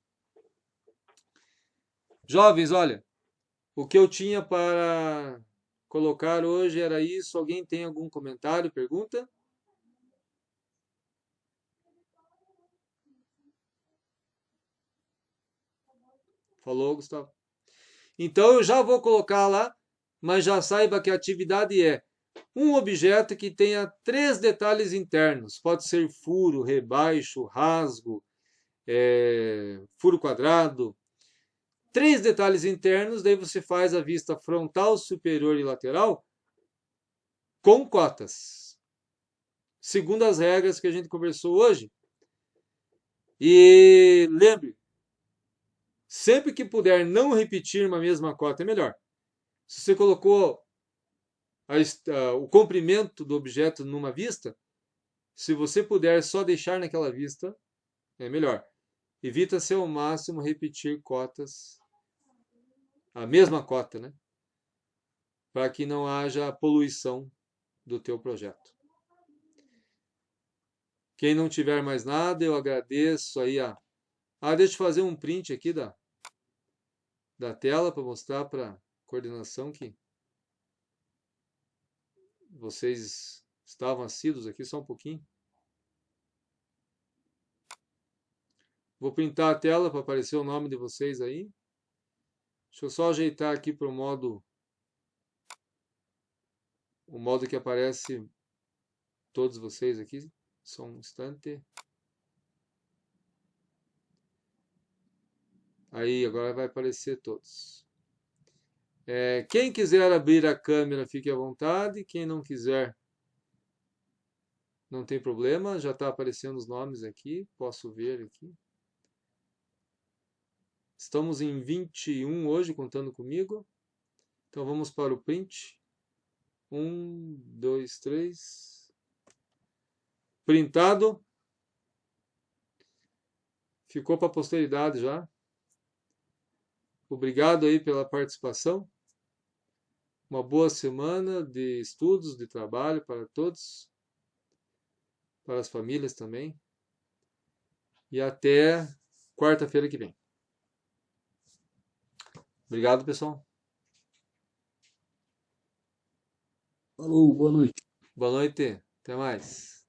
Jovens, olha, o que eu tinha para colocar hoje era isso. Alguém tem algum comentário, pergunta? Falou, Gustavo. Então eu já vou colocar lá, mas já saiba que a atividade é um objeto que tenha 3 detalhes internos. Pode ser furo, rebaixo, rasgo, furo quadrado. 3 detalhes internos, daí você faz a vista frontal, superior e lateral com cotas, segundo as regras que a gente conversou hoje. E lembre, sempre que puder não repetir uma mesma cota é melhor. Se você colocou o comprimento do objeto numa vista, se você puder só deixar naquela vista, é melhor. Evita-se ao máximo repetir cotas, a mesma cota, né? Para que não haja poluição do teu projeto. Quem não tiver mais nada, eu agradeço aí deixa eu fazer um print aqui da tela para mostrar para a coordenação que vocês estavam assíduos aqui, só um pouquinho. Vou printar a tela para aparecer o nome de vocês aí. Deixa eu só ajeitar aqui para o modo que aparece todos vocês aqui. Só um instante. Aí, agora vai aparecer todos. Quem quiser abrir a câmera, fique à vontade. Quem não quiser, não tem problema. Já está aparecendo os nomes aqui. Posso ver aqui. Estamos em 21 hoje, contando comigo. Então, vamos para o print. 1, 2, 3. Printado. Ficou para a posteridade já. Obrigado aí pela participação. Uma boa semana de estudos, de trabalho para todos. Para as famílias também. E até quarta-feira que vem. Obrigado, pessoal. Falou, boa noite. Boa noite. Até mais.